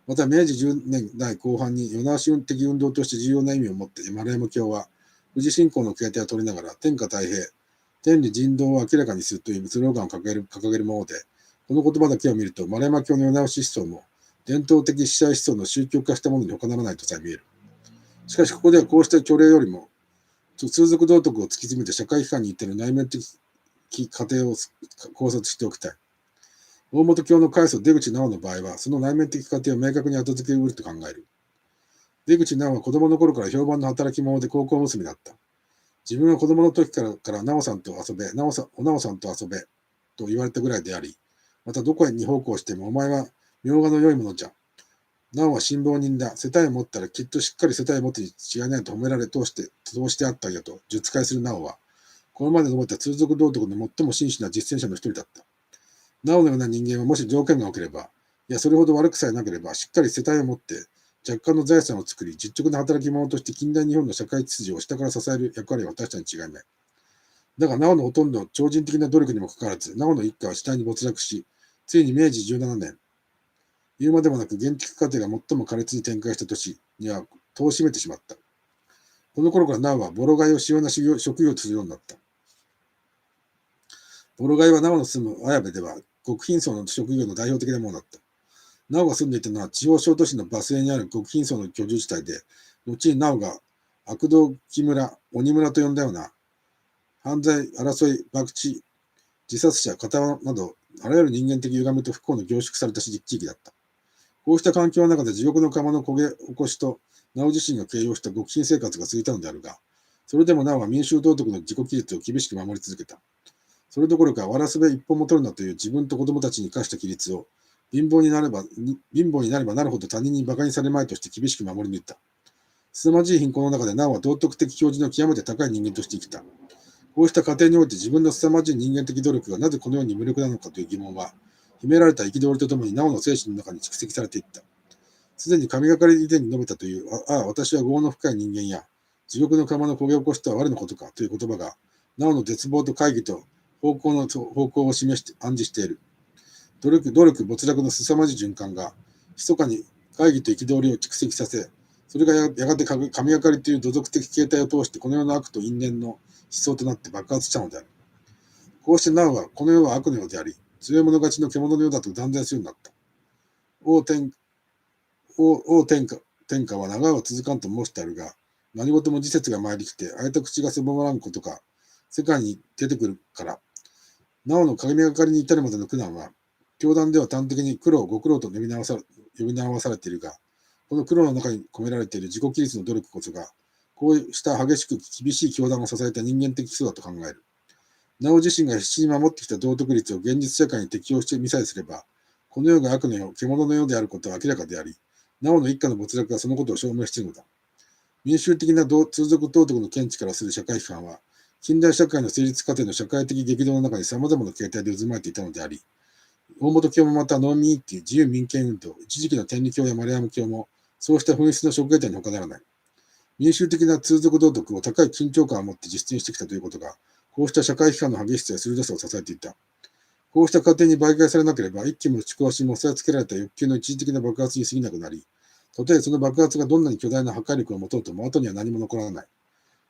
また、明治10年代後半に世直し的運動として重要な意味を持って丸山教は、富士信仰の形態を取りながら、天下太平、天理人道を明らかにするというスローガンを掲げるもので、この言葉だけを見ると、丸山教の世直し思想も、伝統的支配思想の宗教化したものに他ならないとさえ見える。しかし、ここではこうした虚例よりも、通俗道徳を突き詰めて社会批判に至る内面的過程を考察しておきたい。大本教の開祖出口直の場合は、その内面的過程を明確に後付けうると考える。出口直は子供の頃から評判の働き者で高校娘だった。自分は子供の時から直さんと遊べ、お直さんと遊べと言われたぐらいであり、またどこへに奉公してもお前は妙画の良いものじゃ。直は辛抱人だ。世帯を持ったらきっとしっかり世帯を持つに違いないと褒められ通してあったんやと述懐する直は、これまで述べた通俗道徳の最も真摯な実践者の一人だった。直のような人間はもし条件が良ければ、いやそれほど悪くさえなければ、しっかり世帯を持って若干の財産を作り、実直な働き者として近代日本の社会秩序を下から支える役割を果たしたに違いない。だが、直のほとんど超人的な努力にもかかわらず、直の一家は次第に没落し、ついに明治17年、言うまでもなく、建築過程が最も苛烈に展開した年には戸を閉めてしまった。この頃からナオはボロガイを主要な職業とするようになった。ボロガイはナオの住む綾部では極貧層の職業の代表的なものだった。ナオが住んでいたのは地方小都市のバス停にある極貧層の居住地帯で、後にナオが悪道木村、鬼村と呼んだような犯罪、争い、博打、自殺者、片など、あらゆる人間的歪みと不幸の凝縮された地域だった。こうした環境の中で地獄の釜の焦げ起こしと、ナオ自身が形容した極貧生活が続いたのであるが、それでもナオは民衆道徳の自己規律を厳しく守り続けた。それどころか、わらすべ一本も取るなという自分と子供たちに課した規律を、貧乏になればなるほど他人に馬鹿にされまいとして厳しく守り抜いた。凄まじい貧困の中でナオは道徳的教授の極めて高い人間として生きた。こうした過程において自分の凄まじい人間的努力がなぜこのように無力なのかという疑問は、秘められた憤りとともにナオの精神の中に蓄積されていった。すでに神がかり以前に述べたという、私は業の深い人間や、地獄の釜の焦げ起こしとは我のことかという言葉が、ナオの絶望と会議と方向を示して暗示している。努力、没落の凄まじい循環が、密かに会議と憤りを蓄積させ、それがやがて神がかりという土俗的形態を通してこの世の悪と因縁の思想となって爆発したのである。こうしてナオはこの世は悪の世であり、強い者勝ちの獣の世だと断然するようになった。天下は長いは続かんと申してあるが、何事も時節が参りきて、開いた口が狭まらんことか、世界に出てくるから、なおの神がかりに至るまでの苦難は、教団では端的に苦労、ご苦労と呼び直されているが、この苦労の中に込められている自己規律の努力こそが、こうした激しく厳しい教団を支えた人間的基礎だと考える。なお自身が必死に守ってきた道徳律を現実社会に適用してみさえすれば、この世が悪の世、獣の世であることは明らかであり、なおの一家の没落がそのことを証明しているのだ。民衆的な通俗道徳の見地からする社会批判は、近代社会の成立過程の社会的激動の中に様々な形態で渦巻いていたのであり、大本教もまた農民一揆、自由民権運動、一時期の天理教やマリアム教も、そうした本質の諸形態に他ならない。民衆的な通俗道徳を高い緊張感を持って実践してきたということが、こうした社会批判の激しさや鋭さを支えていた。こうした過程に媒介されなければ、一気も打ち壊しも押さえつけられた欲求の一時的な爆発に過ぎなくなり、たとえその爆発がどんなに巨大な破壊力を持とうとも後には何も残らない。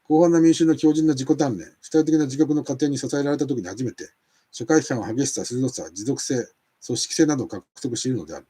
広範な民衆の強靭な自己鍛錬、主体的な自覚の過程に支えられたときに初めて、社会批判は激しさ、鋭さ、持続性、組織性などを獲得しているのである。